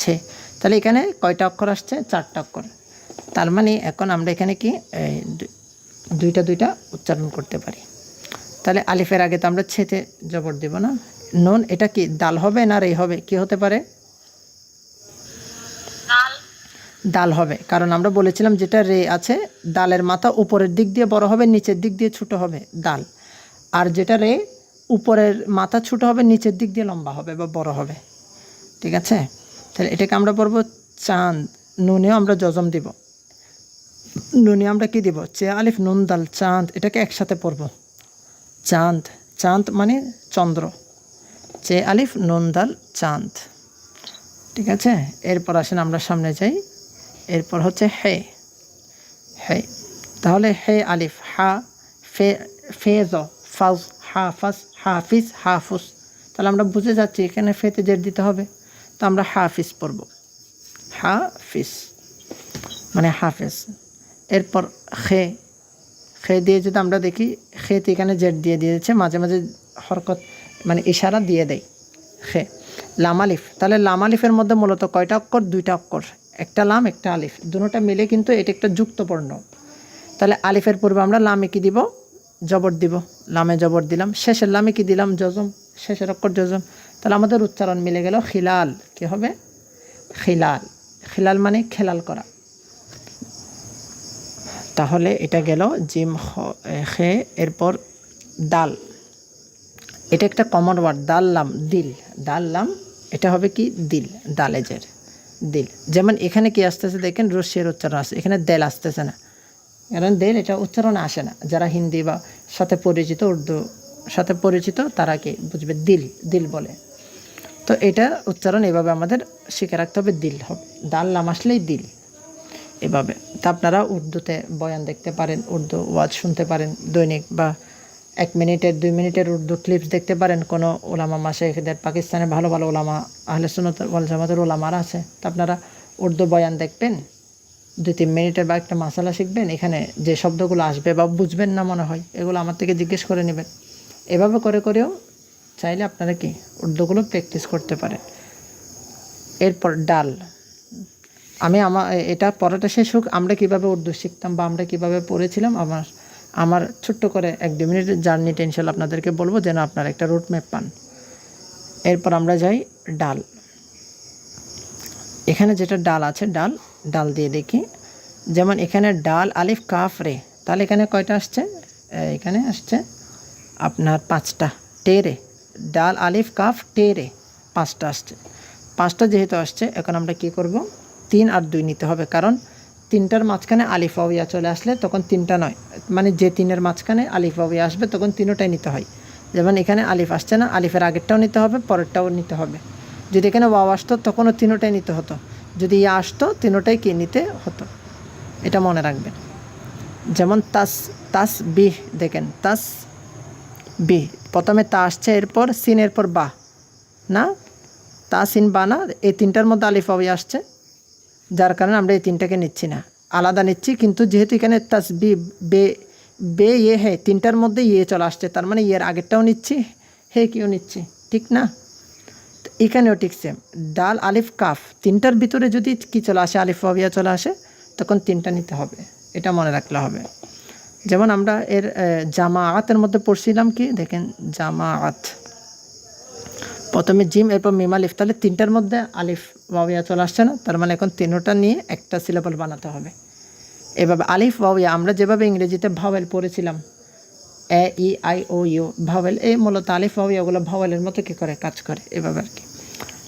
ছে, তাহলে এখানে কয়টা অক্ষর আসছে? 4টা অক্ষর। তার মানে এখন আমরা এখানে কি দুইটা দুইটা উচ্চারণ করতে পারি। তাহলে আলিফের আগে তো আমরা ছেতে জবর দেব না, নুন, এটা কি দাল হবে না রে হবে? কি হতে পারে? দাল হবে, কারণ আমরা বলেছিলাম যেটা রে আছে, দালের মাথা উপরের দিক দিয়ে বড় হবে, নিচের দিক দিয়ে ছোট হবে, দাল। আর যেটা রে, উপরের মাথা ছোট হবে, নিচের দিক দিয়ে লম্বা হবে বা বড় হবে, ঠিক আছে? তাহলে এটাকে আমরা পড়বো চাঁদ, নুনেও আমরা জজম দিব, নুনে আমরা কি দিব, চে আলিফ নুন দাল, চাঁদ, এটাকে একসাথে পড়ব, চাঁদ, চাঁদ মানে চন্দ্র, চে আলিফ নুন দাল চাঁদ, ঠিক আছে? এরপর আসেন আমরা সামনে যাই, এরপর হচ্ছে হে, হে, তাহলে হে আলিফ, হা, ফে, ফেজ, ফাজ, হাফাজ, হাফিজ, হাফুজ, তাহলে আমরা বুঝে যাচ্ছি এখানে ফেতে জের দিতে হবে, তো আমরা হাফিজ পড়ব, হাফিজ মানে হাফেজ। এরপর খে, খে দিয়ে যদি আমরা দেখি, খেতে এখানে জেড দিয়ে দিয়েছে, মাঝে মাঝে হরকত মানে ইশারা দিয়ে দেয়, খে। লাম আলিফ, তাহলে লাম আলিফের মধ্যে মূলত কয়টা অক্ষর? 2টা অক্ষর, একটা লাম একটা আলিফ, দুটোটা মিলে কিন্তু এটা একটা যুক্ত বর্ণ। তাহলে আলিফের পূর্বে আমরা লামে কি দিব? জবর দিব, লামে জবর দিলাম, শেষের লামে কি দিলাম? জজম, শেষের অক্ষর জজম। তাহলে আমাদের উচ্চারণ মিলে গেল খিলাল, কি হবে? খিলাল, খিলাল মানে খেলাল করা। তাহলে এটা গেল জিম খে। এরপর দাল, এটা একটা কমন ওয়ার্ড, দাল লাম দিল, দাল লাম এটা হবে কি দিল, দালেজের দিল। যেমন এখানে কি আসতেছে দেখেন, রস্যের উচ্চারণ আসছে, এখানে দেল আসতেছে না, কারণ দেল এটা উচ্চারণ আসে না। যারা হিন্দি বা সাথে পরিচিত, উর্দু সাথে পরিচিত, তারা কি বুঝবে, দিল দিল বলে। তো এটা উচ্চারণ এভাবে আমাদের শিখে রাখতে হবে, দিল হবে, দাল লাম আসলেই দিল এভাবে। তা আপনারা উর্দুতে বয়ান দেখতে পারেন, উর্দু ওয়াজ শুনতে পারেন দৈনিক, বা 1 মিনিটের 2 মিনিটের উর্দু ক্লিপস দেখতে পারেন। কোনো ওলামা মাশায়েখদের, পাকিস্তানের ভালো ভালো ওলামা, আহলে সুন্নাত ওয়াল জামাতের ওলামারা আছে, তা আপনারা উর্দু বয়ান দেখবেন, 2-3 মিনিটের বা একটা মাসালা শিখবেন। এখানে যে শব্দগুলো আসবে বা বুঝবেন না মনে হয়, এগুলো আমার থেকে জিজ্ঞেস করে নেবেন। এভাবে করে করেও চাইলে আপনারা কি উর্দুগুলো প্র্যাকটিস করতে পারেন। এরপর ডাল, আমি এটা পড়াটা শেষ হোক, আমরা কীভাবে উর্দু শিখতাম বা আমরা কীভাবে পড়েছিলাম, আমার ছোট্ট করে 1-2 মিনিটের জার্নিটা ইনশাল্লাহ আপনাদেরকে বলবো, যেন আপনারা একটা রুট ম্যাপ পান। এরপর আমরা যাই ডাল। এখানে যেটা ডাল আছে, ডাল দিয়ে দেখি। যেমন এখানে ডাল আলিফ কাফ রে, তাহলে এখানে কয়টা আসছে, এখানে আসছে আপনার 5টা। টেরে, ডাল আলিফ কাফ টেরে, 5টা আসছে। 5টা যেহেতু আসছে, এখন আমরা কি করব, 3 আর 2 নিতে হবে, কারণ 3টার মাঝখানে আলিফ ওয়াও ইয়া চলে আসলে তখন 3টা নয়, মানে যে 3-এর মাঝখানে আলিফ ওয়াও ইয়া আসবে তখন 3টাই নিতে হয়। যেমন এখানে আলিফ আসছে না, আলিফের আগেরটাও নিতে হবে, পরেরটাও নিতে হবে। যদি এখানে ওয়াও আসতো তখনও 3টাই নিতে হতো, যদি ইয়া আসতো 3টাই কি নিতে হতো, এটা মনে রাখবেন। যেমন তাস বিহ, দেখেন তাস বিহ, প্রথমে তা আসছে, এরপর সিন, এরপর বা, না তা সিন বা না, এই 3টার মধ্যে আলিফ ওয়াও ইয়া আসছে, যার কারণে আমরা এই 3টাকে নিচ্ছি না, আলাদা নিচ্ছি। কিন্তু যেহেতু এখানে তাসবি বে বে ইয়ে হে, 3টার মধ্যে ইয়ে চলে আসছে, তার মানে ইয়ের আগেরটাও নিচ্ছি, হে কিও নিচ্ছি, ঠিক না? তো এখানেও ঠিক সেম, ডাল আলিফ কাফ, 3টার ভিতরে যদি কি চলে আসে, আলিফ ওয়াও ইয়া চলে আসে, তখন 3টা নিতে হবে, এটা মনে রাখলে হবে। যেমন আমরা এর জামাআতের মধ্যে পড়ছিলাম কি, দেখেন জামাআত, প্রথমে জিম, এরপর মিম আলিফ, তাহলে 3টার মধ্যে আলিফ ওয়াও ইয়া চলে আসছে না, তার মানে এখন 3টা নিয়ে একটা সিলেবল বানাতে হবে। এভাবে আলিফ ওয়াও ইয়া, আমরা যেভাবে ইংরেজিতে ভাওয়েল পড়েছিলাম, A E I O U vowel, এই মূলত আলিফ ওয়াও ইয়াগুলো ভাওয়েলের মতো কী করে কাজ করে, এভাবে আর কি।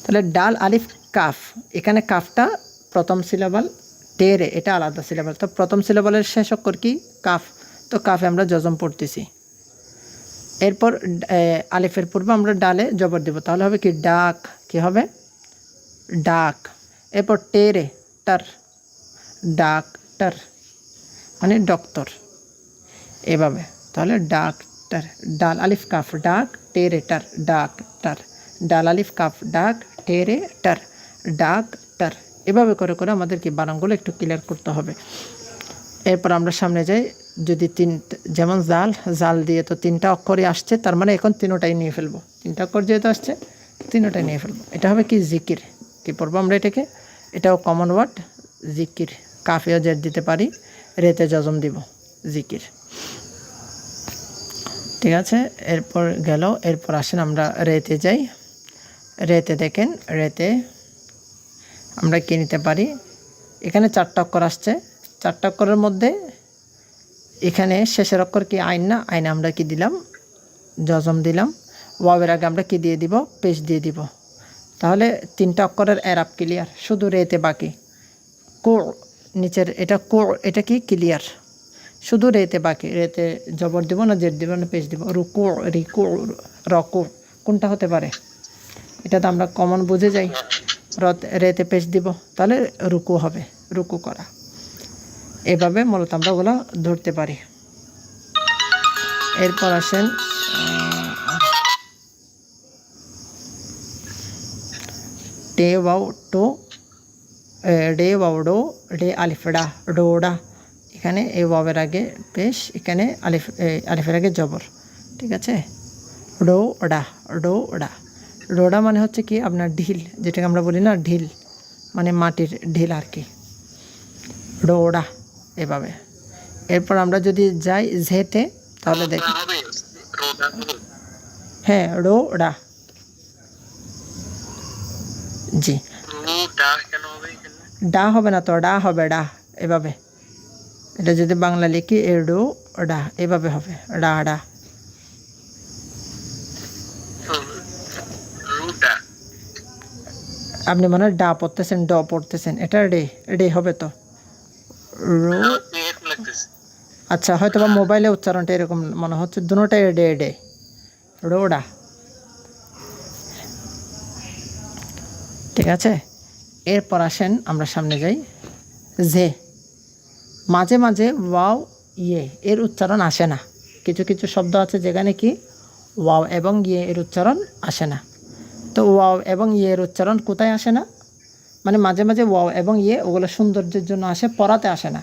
তাহলে ডাল আলিফ কাফ, এখানে কাফটা প্রথম সিলেবল, টেরে এটা আলাদা সিলেবল। তো প্রথম সিলেবলের শেষ অক্ষর কি, কাফ, তো কাফে আমরা জজম পড়তেছি। এরপর আলিফের পূর্বে আমরা ডালে জবর দেব, তাহলে হবে কি ডাক, কি হবে ডাক। এরপর টেরে টার, ডাক্তার মানে ডক্টর, এভাবে। তাহলে ডাক্তার, ডাল আলিফ কাফ ডাক, টেরে টার ডাক্তার, ডাল আলিফ কাফ ডাক, টেরে টার ডাক্তার, এভাবে করে করে আমাদের কি বানানগুলো একটু ক্লিয়ার করতে হবে। এরপর আমরা সামনে যাই, যদি যেমন জাল দিয়ে তো 3টা অক্ষরই আসছে, তার মানে এখন 3টাই নিয়ে ফেলবো, 3টা অক্ষর যেহেতু আসছে 3টাই নিয়ে ফেলবো। এটা হবে কি জিকির, কি পড়বো আমরা এটাকে, এটাও কমন ওয়ার্ড জিকির, কাফেও জের দিতে পারি, রেতে জজম দিব, জিকির, ঠিক আছে। এরপর গেল, এরপর আসেন আমরা রেতে যাই। রেতে দেখেন, রেতে আমরা কি নিতে পারি, এখানে 4টা অক্ষর আসছে, 4টা অক্ষরের মধ্যে এখানে শেষের অক্ষর কি আইন, না আইন আমরা কি দিলাম, জজম দিলাম। ওয়াবের আগে আমরা কি দিয়ে দিব, পেশ দিয়ে দিব। তাহলে 3টা অক্ষরের এরাব ক্লিয়ার, শুধু রেতে বাকি। কো নিচের এটা কো, এটা কি ক্লিয়ার, শুধু রেতে বাকি, রেতে জবর দিব না, জের দিব না, পেশ দিব। রুকু, রিকু, রকু, কোনটা হতে পারে, এটা তো আমরা কমন বুঝে যাই, রেতে পেশ দিব, তাহলে রুকু হবে, রুকু করা। এভাবে মূলত আমরা ওগুলো ধরতে পারি। এরপর আসেন ডে ওয়াও টো, ডে ওয়াও ডো, ডে আলিফডা ডোডা, এখানে এই ওয়াবের আগে পেশ, এখানে আলিফের আগে জবর, ঠিক আছে। ডোডা, ডোডা, ডোডা মানে হচ্ছে কি আপনার ঢিল, যেটাকে আমরা বলি না ঢিল, মানে মাটির ঢিল আর কি, ডোডা, এভাবে। এরপর আমরা যদি যাই ঝেতে, তাহলে দেখি, হ্যাঁ রোডা, জি ডা হবে না তো, ডা হবে ডা, এভাবে। এটা যদি বাংলা লিখি এ ডো ডা, এভাবে হবে ডা ডা, আপনি মনে হয় ডা পড়তেছেন, ড পড়তেছেন, এটা রে, রে হবে তো রো। এরকম লাগতেছে। আচ্ছা, হয়তো বা মোবাইলে উচ্চারণটা এরকম মনে হচ্ছে, দুটোটাই ডে ডে, রোডা। ঠিক আছে, এরপর আসেন আমরা সামনে যাই। যে, মাঝে মাঝে ওয়াও ইয়ে এর উচ্চারণ আসে না। কিছু কিছু শব্দ আছে যেখানে কি ওয়াও এবং ইয়ে এর উচ্চারণ আসে না। তো ওয়াও এবং ইয়ে এর উচ্চারণ কোথায় আসে না? মানে মাঝে মাঝে ওয়াও এবং ইয়ে ওগুলো সৌন্দর্যের জন্য আসে, পড়াতে আসে না।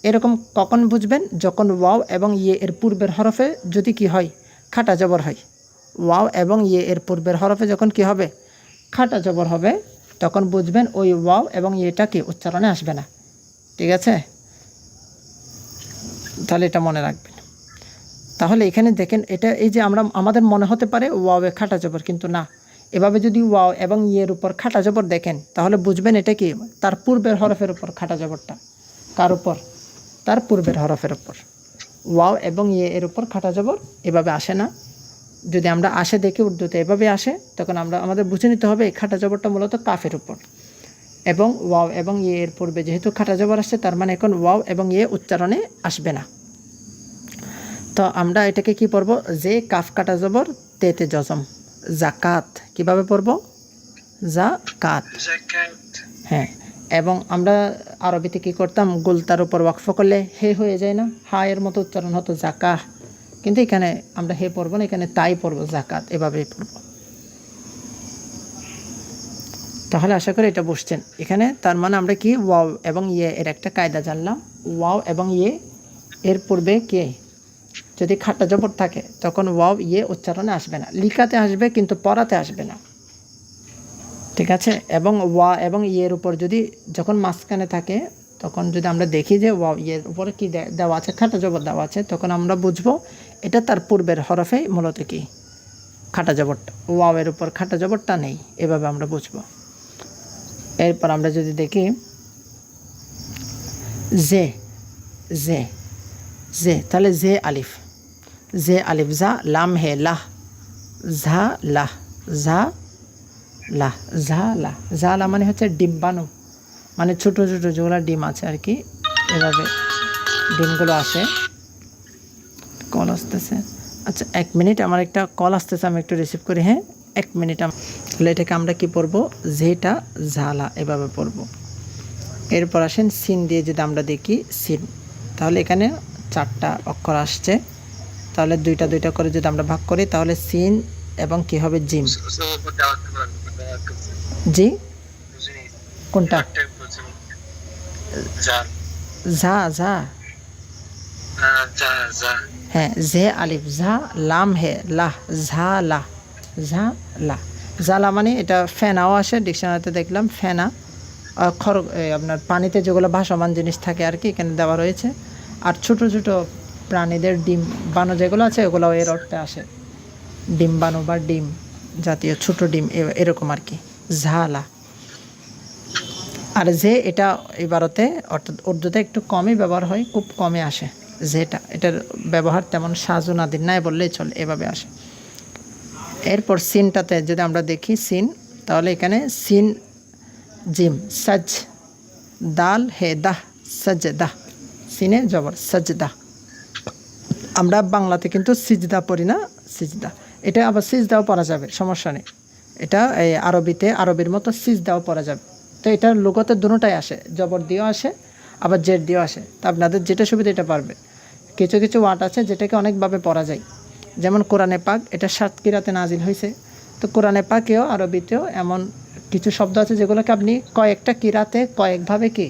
এরকম কখন বুঝবেন? যখন ওয়াও এবং ইয়ে এর পূর্বের হরফে যদি কি হয়, খাটা জবর হয়। ওয়াও এবং ইয়ে এর পূর্বের হরফে যখন কি হবে, খাটা জবর হবে, তখন বুঝবেন ওই ওয়াও এবং ইয়েটা কি উচ্চারণে আসবে না। ঠিক আছে, তাহলে এটা মনে রাখবেন। তাহলে এখানে দেখেন, এটা এই যে আমাদের মনে হতে পারে ওয়াওয়ে খাটা জবর, কিন্তু না। এভাবে যদি ওয়াও এবং ইয়ের উপর খাটা জবর দেখেন, তাহলে বুঝবেন এটা কি তার পূর্বের হরফের উপর খাটা জবরটা। কার উপর? তার পূর্বের হরফের উপর। ওয়াও এবং ইয়ে এর উপর খাটা জবর এভাবে আসে না। যদি আমরা আসে দেখি উর্দুতে এভাবে আসে, তখন আমাদের বুঝে নিতে হবে এই খাটা জবরটা মূলত কাফের উপর। এবং ওয়াও এবং ইয়ে এর পূর্বে যেহেতু খাটা জবর আসছে, তার মানে এখন ওয়াও এবং ইয়ে উচ্চারণে আসবে না। তো আমরা এটাকে কি পড়ব? যে কাফ কাটা জবর তেতে জজম, জাকাত। কিভাবে পড়ব? জাকাত। হ্যাঁ, এবং আমরা আরবিতে কি করতাম? গুলতার উপর ওয়াকফ করলে হে হয়ে যায় না? হা এর মতো উচ্চারণ হতো জাকাহ, কিন্তু এখানে আমরা হে পড়ব না, এখানে তাই পড়ব, জাকাত, এভাবেই পড়ব। তাহলে আশা করি এটা বুঝছেন। এখানে তার মানে আমরা কি ওয়াও এবং ইয়ে এর একটা কায়দা জানলাম। ওয়াও এবং ইয়ে এর পূর্বে কে যদি খাটা জবর থাকে, তখন ওয়াও ইয়ে উচ্চারণে আসবে না, লিখাতে আসবে কিন্তু পড়াতে আসবে না। ঠিক আছে, এবং ওয়া এবং ইয়ের উপর যদি যখন মাঝখানে থাকে, তখন যদি আমরা দেখি যে ওয়াও ইয়ের উপরে কি দেওয়া আছে, খাটা জবর দেওয়া আছে, তখন আমরা বুঝবো এটা তার পূর্বের হরফে মূলত কি খাটা জবরটা, ওয়াও এর উপর খাটা জবরটা নেই, এভাবে আমরা বুঝবো। এরপর আমরা যদি দেখি জে, জে, জে, তাহলে জে আলিফ, জে আলিফ, জা লাম হে লাহ, ঝা লাহ, ঝা লাহ, ঝা লাহ, ঝা লাহ মানে হচ্ছে ডিম্বাণু, মানে ছোটো ছোটো যেগুলো ডিম আছে আর কি, এভাবে ডিমগুলো আসে। কল আসতেছে, আচ্ছা 1 মিনিট, আমার একটা কল আসতেছে, আমি একটু রিসিভ করি। হ্যাঁ, 1 মিনিট। তাহলে এটাকে আমরা কি পড়বো? যেটা ঝালা, এভাবে পড়বো। এরপর আসেন সিন দিয়ে যদি আমরা দেখি সিন, তাহলে এখানে 4টা অক্ষর আসছে, তাহলে দুইটা দুইটা করে যদি আমরা ভাগ করি, তাহলে সিন এবং কি হবে জিম। জি, কোনটা? ঝা, ঝা, হ্যাঁ, জে আলিফ, ঝা লাম হে লাহ, ঝা লাহ, ঝা লাহ, ঝালা মানে এটা ফেনাও আসে, ডিকশনারিতে দেখলাম ফেনা, অক্ষর আপনার পানিতে যেগুলো ভাসমান জিনিস থাকে আর কি, এখানে দেওয়া রয়েছে। আর ছোট ছোট প্রাণীদের ডিম বানো যেগুলো আছে, ওগুলো এর অর্থে আসে, ডিম বানো বা ডিম জাতীয় ছোট ডিম, এরকম আর কি, ঝালা। আর যে এটা ইবারতে অর্থাৎ উর্দুতে একটু কমই ব্যবহার হয়, খুব কমে আসে যেটা, এটার ব্যবহার তেমন সাজু নাদির নাই বললেই চলে, এভাবে আসে। এরপর সিনটাতে যদি আমরা দেখি সিন, তাহলে এখানে সিন জিম, সাজ, দাল হে দাহ, সাজ দাহ, সিনে জবর সাজদা। আমরা বাংলাতে কিন্তু সিজদা পড়ি না, সিজদা, এটা আবার সিজদাও পড়া যাবে, সমস্যা নেই। এটা এই আরবিতে আরবির মতো সিজদাও পড়া যাবে। তো এটার লুগতে দুটোটাই আসে, জবর দিয়েও আসে, আবার জেড দিয়েও আসে। তা আপনাদের যেটা সুবিধা এটা পারবে। কিছু কিছু ওয়ার্ড আছে যেটাকে অনেকভাবে পড়া যায়, যেমন কোরআনে পাক, এটা 7 কিরাতে নাজিল হয়েছে। তো কোরআনে পাকেও আরবিতেও এমন কিছু শব্দ আছে যেগুলোকে আপনি কয়েকটা কিরাতে কয়েকভাবে কি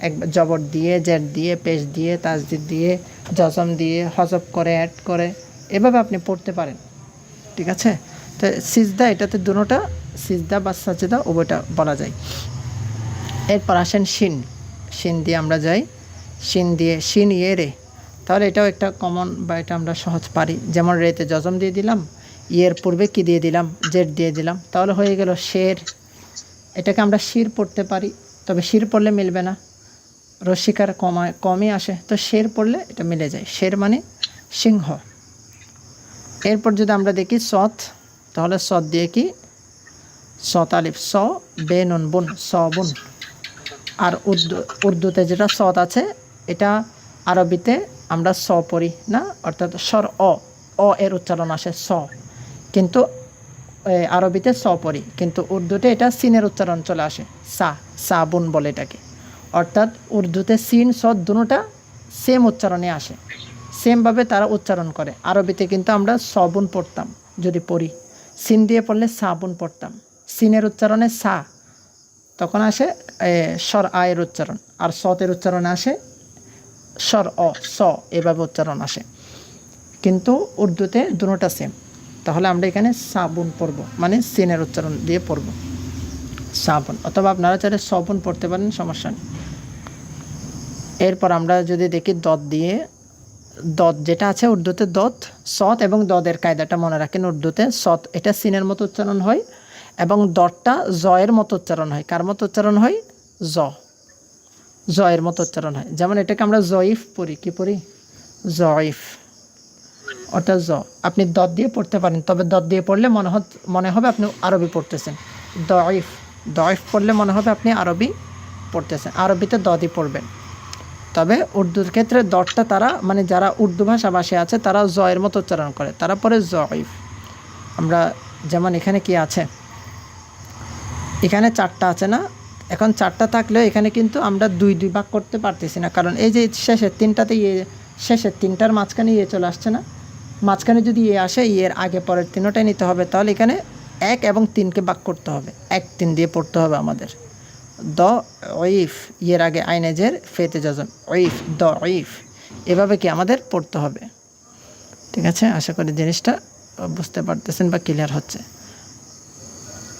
এক জবর দিয়ে, জেড দিয়ে, পেশ দিয়ে, তাজদিদ দিয়ে, জজম দিয়ে, হজব করে, অ্যাড করে, এভাবে আপনি পড়তে পারেন। ঠিক আছে, তো সিজদা, এটাতে দুটোটা সিজদা বা সাজদা উভয়টা বলা যায়। এরপর আসেন শিন, শিন দিয়ে আমরা যাই, শিন দিয়ে শিন ইয়ে রে, তাহলে এটাও একটা কমন বা এটা আমরা সহজ পারি। যেমন রেতে জজম দিয়ে দিলাম, ইয়ের পূর্বে কি দিয়ে দিলাম, জেড দিয়ে দিলাম, তাহলে হয়ে গেল শের। এটাকে আমরা শির পড়তে পারি, তবে শির পড়লে মিলবে না, রসিকার কমই আসে, তো শের পড়লে এটা মিলে যায়, শের মানে সিংহ। এরপর যদি আমরা দেখি সৎ, তাহলে সৎ দিয়ে কি সত আলিফ স বে নুন বুন স বুন। আর উর্দুতে যেটা সদ আছে এটা আরবিতে আমরা স পড়ি না, অর্থাৎ স্বর অ এর উচ্চারণ আসে স, কিন্তু আরবিতে স পড়ি, কিন্তু উর্দুতে এটা সিনের উচ্চারণ চলে আসে সাবুন বলে এটাকে। অর্থাৎ উর্দুতে সিন সদ দুটোটা সেম উচ্চারণে আসে, সেমভাবে তারা উচ্চারণ করে। আরবিতে কিন্তু আমরা সবুন পড়তাম, যদি পড়ি সিন দিয়ে পড়লে সাবুন পড়তাম, সিনের উচ্চারণে সা, তখন আসে স্বর আয়ের উচ্চারণ, আর সতের উচ্চারণে আসে স্বর অ স, এভাবে উচ্চারণ আসে। কিন্তু উর্দুতে দুটোটা সেম, তাহলে আমরা এখানে সাবুন পড়ব, মানে সিনের উচ্চারণ দিয়ে পড়ব সাবুন, অথবা আপনারা চাইলে সবুন পড়তে পারেন, সমস্যা নেই। এরপর আমরা যদি দেখি দত দিয়ে, দত যেটা আছে উর্দুতে দত, সৎ এবং দদের কায়দাটা মনে রাখেন। উর্দুতে সৎ এটা সিনের মতো উচ্চারণ হয় এবং দতটা জয়ের মতো উচ্চারণ হয়। কার মতো উচ্চারণ হয়? জয়ের মতো উচ্চারণ হয়। যেমন এটাকে আমরা জয়ীফ পড়ি, কি পড়ি? জয়ীফ, অর্থাৎ আপনি দত দিয়ে পড়তে পারেন, তবে দত দিয়ে পড়লে মনে হবে আপনি আরবি পড়তেছেন। দয়ফ, দয়ফ পড়লে মনে হবে আপনি আরবি পড়তেছেন, আরবিতে দতই পড়বেন। তবে উর্দুর ক্ষেত্রে দতটা তারা, মানে যারা উর্দু ভাষাভাষী আছে তারা জয়ের মতো উচ্চারণ করে, তারা পরে জয়ফ। আমরা যেমন এখানে কি আছে, এখানে চারটা আছে না, এখন চারটা থাকলেও এখানে কিন্তু আমরা দুই ভাগ করতে পারতেছি না, কারণ এই যে শেষের তিনটাতে শেষের তিনটার মাঝখানে চলে আসছে না, মাঝখানে যদি আসে এর আগে পরের তিনটাই নিতে হবে, তাহলে এখানে 1 এবং 3কে ভাগ করতে হবে, 1 3 দিয়ে পড়তে হবে আমাদের। দ ওইফ, এর আগে আইনেজের ফেতে যজন, ওইফ দ ওইফ, এভাবে কি আমাদের পড়তে হবে। ঠিক আছে, আশা করি জিনিসটা বুঝতে পারতেছেন বা ক্লিয়ার হচ্ছে।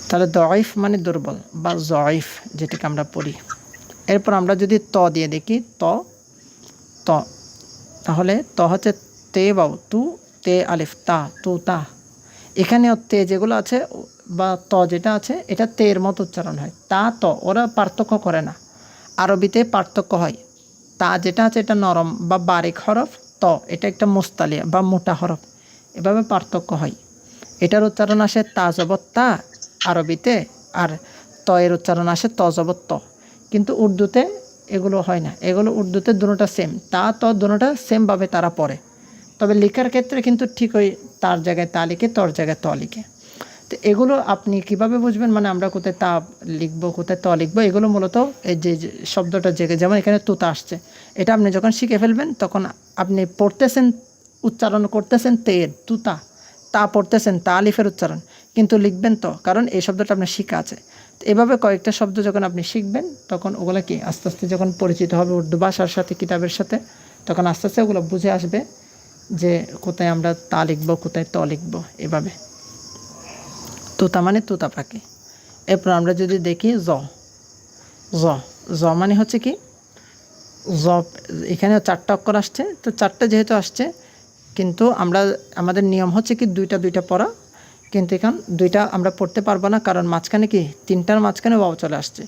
তাহলে দয়ফ মানে দুর্বল বা জয়ফ, যেটাকে আমরা পড়ি। এরপর আমরা যদি ত দিয়ে দেখি, ত তাহলে ত হচ্ছে তে বাউ তু, তে আলিফ তা, তু তা। এখানেও তে যেগুলো আছে বা ত যেটা আছে এটা তের মতো উচ্চারণ হয়, তা ত, ওরা পার্থক্য করে না। আরবিতে পার্থক্য হয়, তা যেটা আছে এটা নরম বা বারিক হরফ, ত এটা একটা মুস্তালিয়া বা মোটা হরফ, এভাবে পার্থক্য হয়। এটার উচ্চারণ আসে তা জবত তা আরবিতে, আর ত এর উচ্চারণ আসে ত জবত ত, কিন্তু উর্দুতে এগুলো হয় না। এগুলো উর্দুতে দুটোটা সেম, তা ত দুটোটা সেমভাবে তারা পড়ে, তবে লেখার ক্ষেত্রে কিন্তু ঠিক ওই তার জায়গায় তা লিখে, তর জায়গায় ত লিখে। তো এগুলো আপনি কিভাবে বুঝবেন, মানে আমরা কোথায় তা লিখবো কোথায় ত লিখবো, এগুলো মূলত এই যে শব্দটা জেগে, যেমন এখানে তুতা আসছে, এটা আপনি যখন শিখে ফেলবেন তখন আপনি পড়তেছেন, উচ্চারণ করতেছেন তের তুতা, তা পড়তেছেন তা আলিফের উচ্চারণ, কিন্তু লিখবেন তো, কারণ এই শব্দটা আপনার শিখা আছে। তো এভাবে কয়েকটা শব্দ যখন আপনি শিখবেন তখন ওগুলো কি আস্তে আস্তে যখন পরিচিত হবে উর্দু ভাষার সাথে, কিতাবের সাথে, তখন আস্তে আস্তে ওগুলো বুঝে আসবে যে কোথায় আমরা তা লিখবো কোথায় ত লিখবো, এভাবে। তুতা মানে তুতা পাখি। এরপর আমরা যদি দেখি জ মানে হচ্ছে কি, জ এখানে 4টা অক্ষর আসছে, তো 4টা যেহেতু আসছে, কিন্তু আমাদের নিয়ম হচ্ছে কি দুইটা পড়া, কিন্তু এখন 2টা আমরা পড়তে পারবো না, কারণ মাঝখানে কি 3টার মাঝখানে ওয়াও চলে আসছে,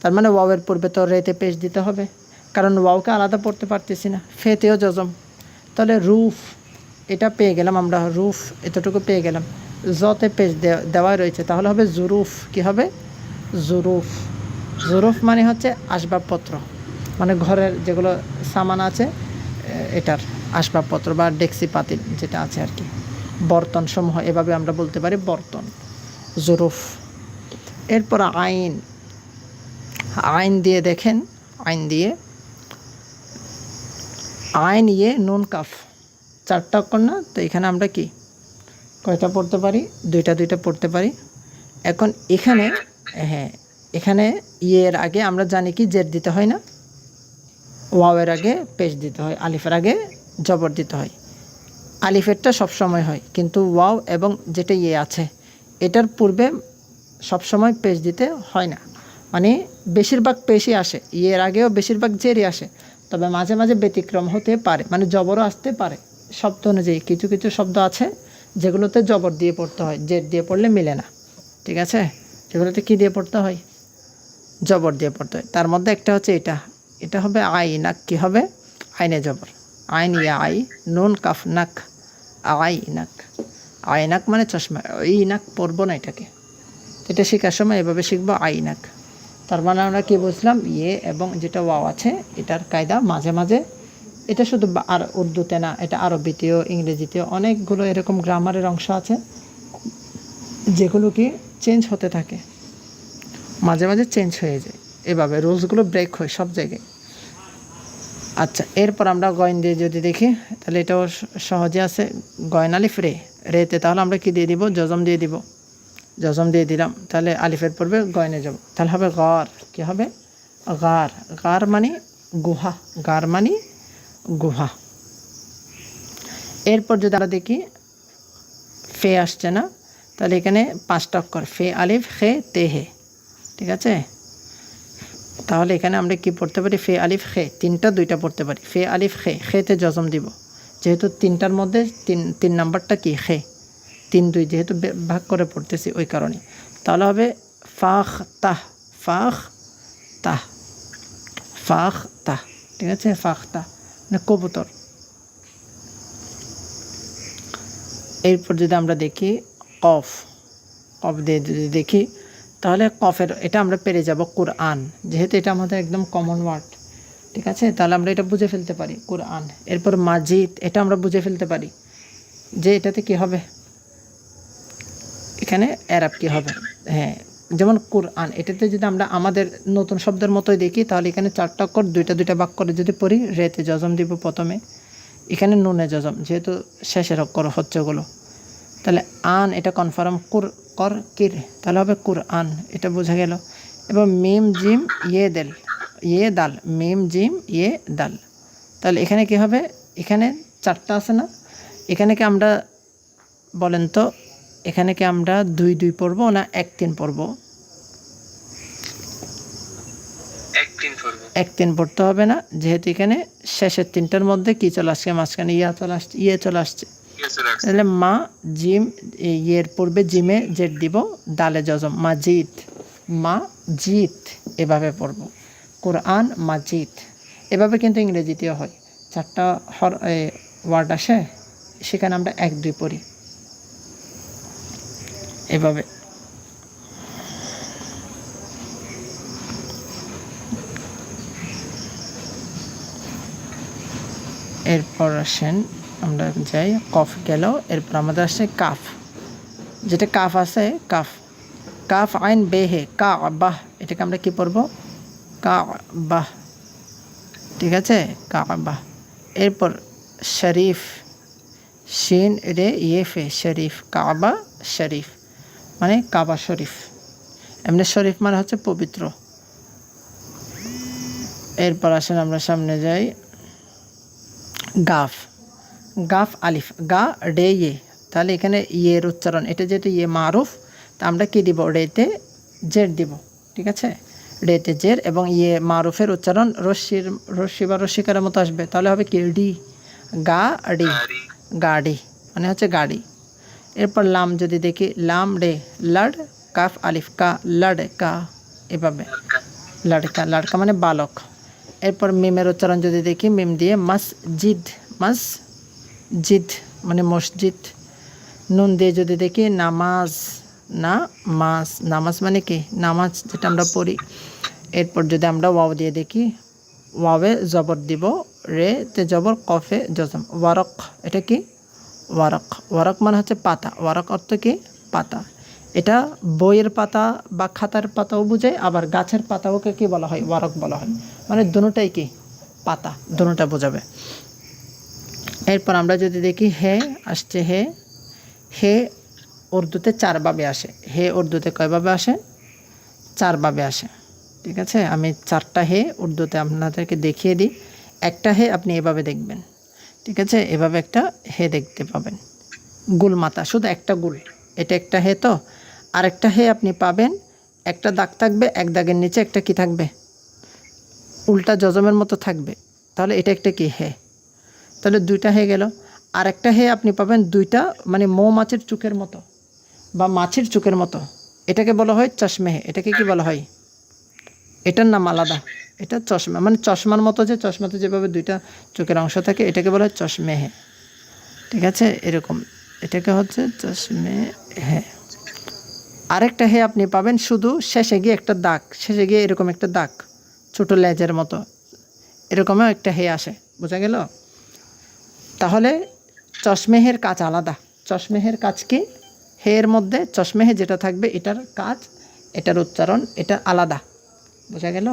তার মানে ওয়াওয়ের পূর্বে তো রেতে পেশ দিতে হবে, কারণ ওয়াওকে আলাদা পড়তে পারতেছি না, ফেতেও জজম। তাহলে রুফ, এটা পেয়ে গেলাম আমরা, রুফ এতটুকু পেয়ে গেলাম, জতে পেজ দেওয়া রয়েছে, তাহলে হবে জুরুফ। কি হবে? জুরুফ মানে হচ্ছে আসবাবপত্র, মানে ঘরের যেগুলো সামান আছে এটার আসবাবপত্র বা ডেক্সি পাতিল যেটা আছে আর কি, বর্তন সমূহ, এভাবে আমরা বলতে পারি বর্তন, জুরুফ। এরপর আইন দিয়ে দেখেন, আইন ইয়ে নুন কাফ, 4টা অক্ষর না, তো এখানে আমরা কি কয়টা পড়তে পারি? 2টা পড়তে পারি। এখন এখানে এখানে ইয়ের আগে আমরা জানি কি জের দিতে হয় না, ওয়াওয়ের আগে পেশ দিতে হয়, আলিফের আগে জবর দিতে হয়। আলিফেরটা সবসময় হয়, কিন্তু ওয়াও এবং যেটা ইয়ে আছে এটার পূর্বে সবসময় পেশ দিতে হয় না, মানে বেশিরভাগ পেশই আসে, ইয়ের আগেও বেশিরভাগ জেরই আসে, তবে মাঝে মাঝে ব্যতিক্রম হতে পারে, মানে জবরও আসতে পারে শব্দ অনুযায়ী। কিছু কিছু শব্দ আছে যেগুলোতে জবর দিয়ে পড়তে হয়, জের দিয়ে পড়লে মিলে না, ঠিক আছে, যেগুলোতে কী দিয়ে পড়তে হয়? জবর দিয়ে পড়তে হয়। তার মধ্যে একটা হচ্ছে এটা হবে আইনাক। কি হবে? আইনে জবর, আইন ইয়া আই, নুন কাফ নাক, আইনাক মানে চশমা, ইনাক পড়বো না এটাকে, এটা শেখার সময় এভাবে শিখবো আইনাক। তার মানে আমরা কি বুঝলাম, ইয়ে এবং যেটা ওয়াও আছে এটার কায়দা মাঝে মাঝে, এটা শুধু আর উর্দুতে না, এটা আরবিতেও ইংরেজিতেও অনেকগুলো এরকম গ্রামারের অংশ আছে যেগুলো কি চেঞ্জ হতে থাকে, মাঝে মাঝে চেঞ্জ হয়ে যায়, এভাবে রুলসগুলো ব্রেক হয় সব জায়গায়। আচ্ছা, এরপর আমরা গয়ন দিয়ে যদি দেখি তাহলে এটাও সহজে আছে। গয়ন আলিফ রে, রেতে তাহলে আমরা কি দিয়ে দিব, জজম দিয়ে দিব। জজম দিয়ে দিলাম, তাহলে আলিফের পড়বে গয়নে যাব, তাহলে হবে গর। কি হবে, গার। গার মানে গুহা, গার মানে গুহা। এরপর যদি আমরা দেখি ফে আসছে না, তাহলে এখানে 5টা অক্ষর, ফে আলিফ খে তে হে, ঠিক আছে। তাহলে এখানে আমরা কি পড়তে পারি, ফে আলিফ খে, 3টা 2টা পড়তে পারি। ফে আলিফ খে, খেতে জজম দিব, যেহেতু 3টার মধ্যে 3 নাম্বারটা কি খে, 3 2 যেহেতু ভাগ করে পড়তেছি ওই কারণে। তাহলে হবে ফাখ তাহ, ফাখ তাহ, ফাখ তাহ, ঠিক আছে। ফাখ তাহ মানে কবুতর। এরপর যদি আমরা দেখি কফ, কফ দিয়ে যদি দেখি তাহলে কফের এটা আমরা পেরে যাব কোরআন, যেহেতু এটা আমাদের একদম কমন ওয়ার্ড, ঠিক আছে। তাহলে আমরা এটা বুঝে ফেলতে পারি কোরআন। এরপর মাজিদ, এটা আমরা বুঝে ফেলতে পারি যে এটাতে কি হবে, এখানে এরাব কি হবে। হ্যাঁ, যেমন কোরআন, এটাতে যদি আমরা আমাদের নতুন শব্দের মতোই দেখি তাহলে এখানে 4টা অক্ষর 2টা 2টা ভাগ করে যদি পড়ি, রেতে জজম দিব প্রথমে, এখানে নুনে জজম, যেহেতু শেষের অক্ষর হচ্ছে ওগুলো। তাহলে আন এটা কনফার্ম, কর কির, তাহলে হবে কোরআন, এটা বোঝা গেল। এবার মিম জিম ইয়ে দেল, ইয়ে দাল, মিম জিম ইয়ে দাল, তাহলে এখানে কি হবে, এখানে 4টা আছে না, এখানে কি আমরা বলেন তো, এখানে কি আমরা 2 2 পড়বো না 1 3 পড়বো? 1 3 পড়তে হবে না, যেহেতু এখানে শেষের 3টার মধ্যে কি চলে আসছে, মাঝখানে ইয়ে চলে আসছে। তাহলে মা জিম, ইয়ের পূর্বে জিমে জেড দিব, দালে জজম, মাজিদ, মা জিত, এভাবে পড়ব কোরআন মাজিদ। এভাবে কিন্তু ইংরেজিতেও হয়, 4টা ওয়ার্ড আসে, সেখানে আমরা 1 2 পড়ি এভাবে। এরপর আসেন আমরা যাই, কফ গেল, এরপর আমাদের আসে কাফ, যেটা কাফ আছে, কাফ, কাফ আইন বে হে, কা বাহ, এটাকে আমরা কি পড়বো, কা বাহ, ঠিক আছে, কা বাহ। এরপর শরীফ, শিন রে ইয়ে ফে, শরীফ, কাবা শরীফ মানে কাবা শরীফ, এমনি শরীফ মানে হচ্ছে পবিত্র। এরপর আসেন আমরা সামনে যাই, গাফ, গাফ আলিফ, গা ডে ইয়ে, তাহলে এখানে ইয়ের উচ্চারণ, এটা যেহেতু ইয়ে মারুফ, তা আমরা কি দিব, রেতে জের দিব, ঠিক আছে, রেতে জের, এবং ইয়ে মারুফের উচ্চারণ রশ্মি বা রশ্মিকারের মতো আসবে, তাহলে হবে কি ডি, গা ডি, গাড়ি মানে হচ্ছে গাড়ি। এরপর লাম যদি দেখি, লাম রে লড, কাফ আলিফ কা, লড কা, এভাবে লড়কা, লড়কা মানে বালক। এরপর মিমের উচ্চারণ যদি দেখি, মিম দিয়ে মসজিদ, মসজিদ মানে মসজিদ। নুন দিয়ে যদি দেখি, নামাজ, না মাস, নামাজ মানে কি, নামাজ যেটা আমরা পড়ি। এরপর যদি আমরা ওয়াও দিয়ে দেখি, ওয়াওয়ে জবর দিব, রে তে জবর, কফে জজম, ওয়ারক, এটা কি, ওয়ারক, ওয়ারক মানে হচ্ছে পাতা, ওয়ারক অর্থ কি, পাতা। এটা বইয়ের পাতা বা খাতার পাতাও বোঝায়, আবার গাছের পাতাওকে কি বলা হয়, ওয়ারক বলা হয়, মানে দুটোটাই কি পাতা, দুটোটা বোঝাবে। এরপর আমরা যদি দেখি হে আসছে, হে, হে উর্দুতে 4 ভাবে আসে, হে উর্দুতে কয়ভাবে আসে, 4 ভাবে আসে, ঠিক আছে। আমি 4টা হে উর্দুতে আপনাদেরকে দেখিয়ে দিই। একটা হে আপনি এভাবে দেখবেন, ঠিক আছে, এভাবে একটা হে দেখতে পাবেন, গুল মাথা, শুধু একটা গুল, এটা একটা হে। তো আরেকটা হে আপনি পাবেন, একটা দাগ থাকবে, এক দাগের নিচে একটা কি থাকবে, উল্টা জজমের মতো থাকবে, তাহলে এটা একটা কি হে, তাহলে 2টা হে গেল। আরেকটা হে আপনি পাবেন 2টা, মানে মৌমাছির চোখের মতো বা মাছির চোখের মতো, এটাকে বলা হয় চশমে হে। এটাকে কি বলা হয়, এটার নাম আলাদা, এটা চশমা, মানে চশমার মতো, যে চশমাতে যেভাবে 2টা চোখের অংশ থাকে, এটাকে বলা হয় চশমে হে, ঠিক আছে, এরকম, এটাকে হচ্ছে চশমে হে। আরেকটা হে আপনি পাবেন শুধু শেষে গিয়ে একটা দাগ, শেষে গিয়ে এরকম একটা দাগ, ছোটো লেজের মতো এরকমও একটা হে আসে, বোঝা গেল? তাহলে চশমেহের কাজ আলাদা। চশমেহের কাজ কি? হের মধ্যে চশমেহে যেটা থাকবে এটার কাজ, এটার উচ্চারণ এটা আলাদা, বোঝা গেল?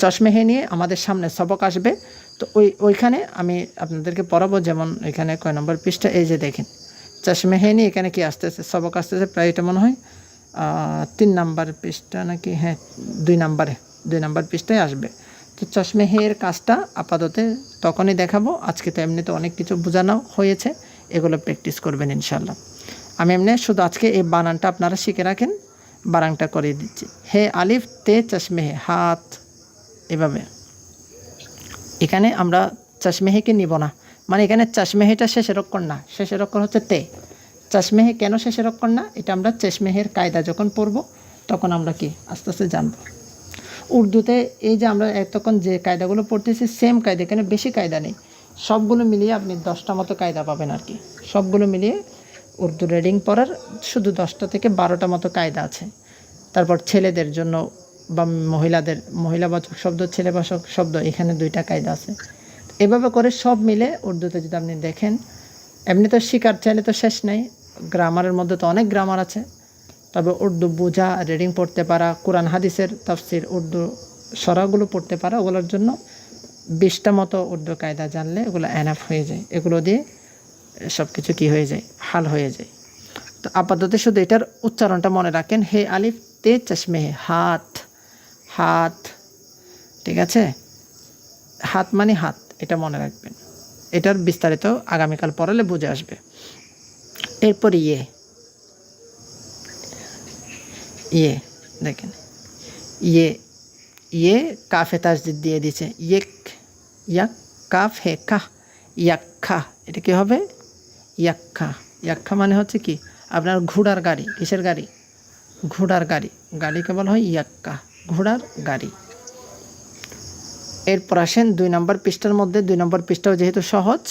চশমেহে নিয়ে আমাদের সামনে সবক আসবে, তো ওইখানে আমি আপনাদেরকে পড়াবো। যেমন এখানে কয় নম্বর পৃষ্ঠা, এই যে দেখেন চশমেহে নিয়ে এখানে কি আসতেছে, সবক আসতেছে প্রায়, এটা মনে হয় 3 নাম্বার পৃষ্ঠা নাকি, হ্যাঁ 2 নাম্বার পৃষ্ঠায় আসবে। তো চশমেহের কাজটা আপাতত তখনই দেখাবো, আজকে তো এমনিতে অনেক কিছু বোঝানো হয়েছে, এগুলো প্র্যাকটিস করবেন ইনশাল্লাহ। আমি এমনি শুধু আজকে এই বানানটা আপনারা শিখে রাখেন, বানানটা করে দিচ্ছি। হে আলিফ তে চশমেহে, হাত, এভাবে। এখানে আমরা চশমেহেকে নিব না, মানে এখানে চশমেহেটা শেষের অক্ষর না, শেষের অক্ষর হচ্ছে তে। চশমেহে কেন শেষের অক্ষর না, এটা আমরা চশমেহের কায়দা যখন পড়ব তখন আমরা কি আস্তে আস্তে জানব। উর্দুতে এই যে আমরা এতক্ষণ যে কায়দাগুলো পড়তেছি সেম কায়দা, এখানে বেশি কায়দা নেই, সবগুলো মিলিয়ে আপনি 10টা মতো কায়দা পাবেন আর কি। সবগুলো মিলিয়ে উর্দু রিডিং পড়ার শুধু 10টা থেকে 12টা মতো কায়দা আছে। তারপর ছেলেদের জন্য বা মহিলাদের, মহিলাবাচক শব্দ, ছেলেবাচক শব্দ, এখানে 2টা কায়দা আছে। এভাবে করে সব মিলে উর্দুতে যদি আপনি দেখেন, এমনি তো শিকার চাইলে তো শেষ নেই, গ্রামারের মধ্যে তো অনেক গ্রামার আছে। তবে উর্দু বোঝা, রিডিং পড়তে পারা, কোরআন হাদিসের তাফসির, উর্দু সরাগুলো পড়তে পারা, ওগুলোর জন্য 20টা মতো উর্দু কায়দা জানলে ওগুলো এনাফ হয়ে যায়। এগুলো দিয়ে সব কিছু কী হয়ে যায়, হাল হয়ে যায়। তো আপাতত শুধু এটার উচ্চারণটা মনে রাখেন, হে আলিফ তে চশমেহে, হাত, হাত, ঠিক আছে? হাত মানে হাত, এটা মনে রাখবেন। এটার বিস্তারিত আগামীকাল পড়ালে বুঝে আসবে। এরপর ইয়ে, ইয়ে দেখেন, ইয়ে, ইয়ে কাফে তাসদিদ দিয়ে দিচ্ছে, ইয়েক, ইয়াক, কাফ হে খা, ইয়াক্ষা, এটা কি হবে? ইয়াক্ষা। ইয়াক্ষা মানে হচ্ছে কি আপনার ঘোড়ার গাড়ি। কিসের গাড়ি? ঘোড়ার গাড়ি। গাড়িকে বলা হয় ইয়াক্কা, ঘোড়ার গাড়ি। এরপর আসেন 2 নম্বর পৃষ্ঠার মধ্যে। 2 নম্বর পৃষ্ঠাও যেহেতু সহজ,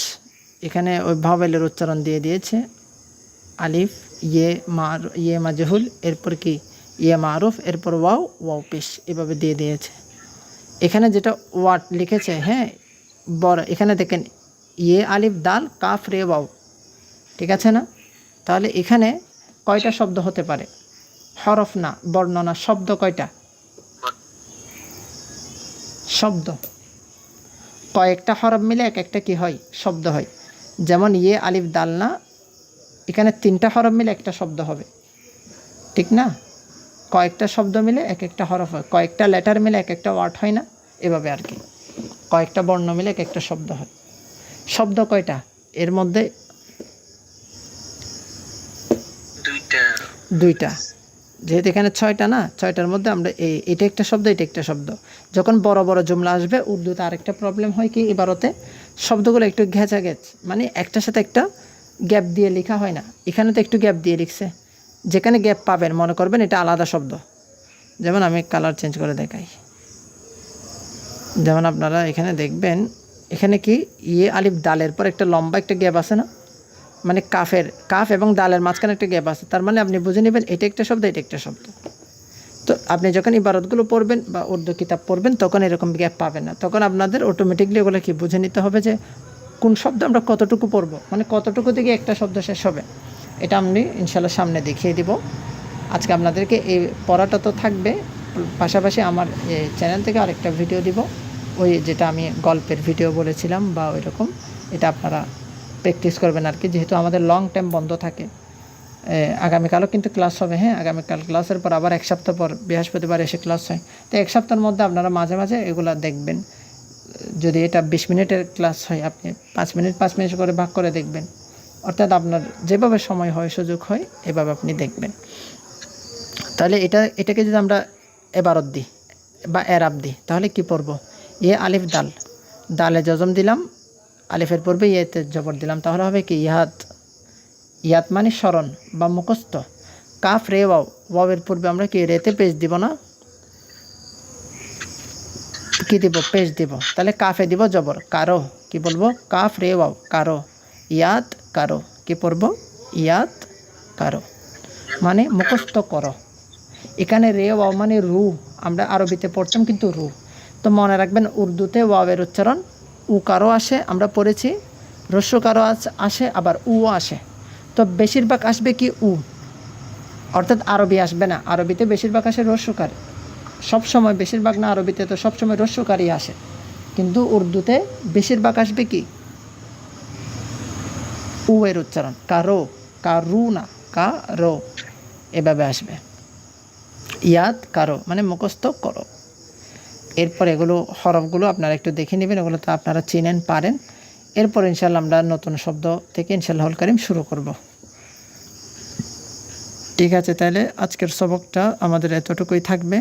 এখানে ওই ভাওয়েলের উচ্চারণ দিয়ে দিয়েছে। আলিফ, ইয়ে মাজহুল, এরপর কি ইয়ে মারুফ, এরপর ওয়াও, ওয়াও পেশ, এভাবে দিয়ে দিয়েছে। এখানে যেটা ওয়াট লিখেছে, হ্যাঁ বড়, এখানে দেখেন ইয়ে আলিফ দাল কাফ রে ওয়াও, ঠিক আছে না? তাহলে এখানে কয়টা শব্দ হতে পারে? হরফ না, বর্ণনা, শব্দ কয়টা? শব্দ কয়েকটা হরফ মিলে এক একটা কি হয়, শব্দ হয়। যেমন ইয়ে আলিফ দাল না, এখানে 3টা হরফ মিলে একটা শব্দ হবে, ঠিক না? কয়েকটা শব্দ মিলে এক একটা হরফ হয়, কয়েকটা লেটার মিলে এক একটা ওয়ার্ড হয় না? এভাবে আর কি, কয়েকটা বর্ণ মিলে এক একটা শব্দ হয়। শব্দ কয়টা এর মধ্যে? 2টা। যেহেতু এখানে 6টা না, 6টার মধ্যে আমরা এটা একটা শব্দ, এটা একটা শব্দ। যখন বড় বড় জুমলা আসবে উর্দুতে আরেকটা প্রবলেম হয় কি, এবারতে শব্দগুলো একটু ঘেঁচাঘেঁচ, মানে একটার সাথে একটা গ্যাপ দিয়ে লেখা হয় না। এখানে তো একটু গ্যাপ দিয়ে লিখছে, যেখানে গ্যাপ পাবেন মনে করবেন এটা আলাদা শব্দ। যেমন আমি কালার চেঞ্জ করে দেখাই, যেমন আপনারা এখানে দেখবেন, এখানে কি ইয়ে আলিফ দালের পর একটা লম্বা একটা গ্যাপ আছে না, মানে কাফ এবং দালের মাঝখানে একটা গ্যাপ আছে, তার মানে আপনি বুঝে নেবেন এটা একটা শব্দ, এটা একটা শব্দ। তো আপনি যখন ইবারতগুলো পড়বেন বা উর্দু কিতাব পড়বেন তখন এরকম গ্যাপ পাবেন না, তখন আপনাদের অটোমেটিকলি ওগুলো কি বুঝে নিতে হবে যে কোন শব্দ আমরা কতটুকু পড়ব, মানে কতটুকু থেকে একটা শব্দ শেষ হবে। এটা আমি ইনশাল্লাহ সামনে দেখিয়ে দিব। আজকে আপনাদেরকে এই পড়াটা তো থাকবে, পাশাপাশি আমার এই চ্যানেল থেকে আরেকটা ভিডিও দিব, ওই যেটা আমি গল্পের ভিডিও বলেছিলাম বা ওই রকম, এটা আপনারা প্র্যাকটিস করবেন আর কি, যেহেতু আমাদের লং টাইম বন্ধ থাকে। আগামীকালও কিন্তু ক্লাস হবে, হ্যাঁ আগামীকাল ক্লাসের পর আবার 1 সপ্তাহ পর বৃহস্পতিবার এসে ক্লাস হয়। তো 1 সপ্তাহের মধ্যে আপনারা মাঝে মাঝে এগুলো দেখবেন। যদি এটা 20 মিনিটের ক্লাস হয়, আপনি 5 মিনিট করে ভাগ করে দেখবেন, অর্থাৎ আপনার যেভাবে সময় হয়, সুযোগ হয়, এভাবে আপনি দেখবেন। তাহলে এটাকে যদি আমরা এবারত দিই বা এরাব দিই, তাহলে কি পড়ব? ইয়ে আলিফ দাল, দালে জজম দিলাম, আলিফের পূর্বে ইয়েতে জবর দিলাম, তাহলে হবে কি ইয়াত। ইয়াত মানে স্মরণ বা মুখস্থ। কাফ রে ওয়াও, ওয়াওয়ের পূর্বে আমরা কি রেতে পেশ দিব না, কি দিব? পেশ দিব। তাহলে কাফে দিব জবর, কারো, কি বলবো? কাফ রে ওয়াও, কারো। ইয়াত কারো, কি পড়ব? ইয়াত কারো, মানে মুখস্থ করো, এখানে রে ওয়াও মানে রু, আমরা আরবিতে পড়তাম কিন্তু রু। তো মনে রাখবেন উর্দুতে ওয়াওয়ের উচ্চারণ উকারও আসে, আমরা পড়েছি, রস্যকারও আসে, আবার উও আসে। তো বেশিরভাগ আসবে কি উ, অর্থাৎ আরবি আসবে না। আরবিতে বেশিরভাগ আসে রস্যকার, সবসময়, বেশিরভাগ না, আরবিতে তো সবসময় রস্যকারই আসে, কিন্তু উর্দুতে বেশিরভাগ আসবে কি উ এর উচ্চারণ, কারো, কারু না, কারো, এভাবে আসবে। ইয়াদ কারো মানে মুখস্থ করো। এরপর এগুলো হরফগুলো আপনারা একটু দেখে নেবেন, এগুলো তো আপনারা চিনেন, পারেন। এরপর ইনশাল্লাহ আমরা নতুন শব্দ থেকে ইনশাল্লাহুল কারীম শুরু করব। ঠিক আছে, তাহলে আজকের সবকটা আমাদের এতটুকুই থাকবে।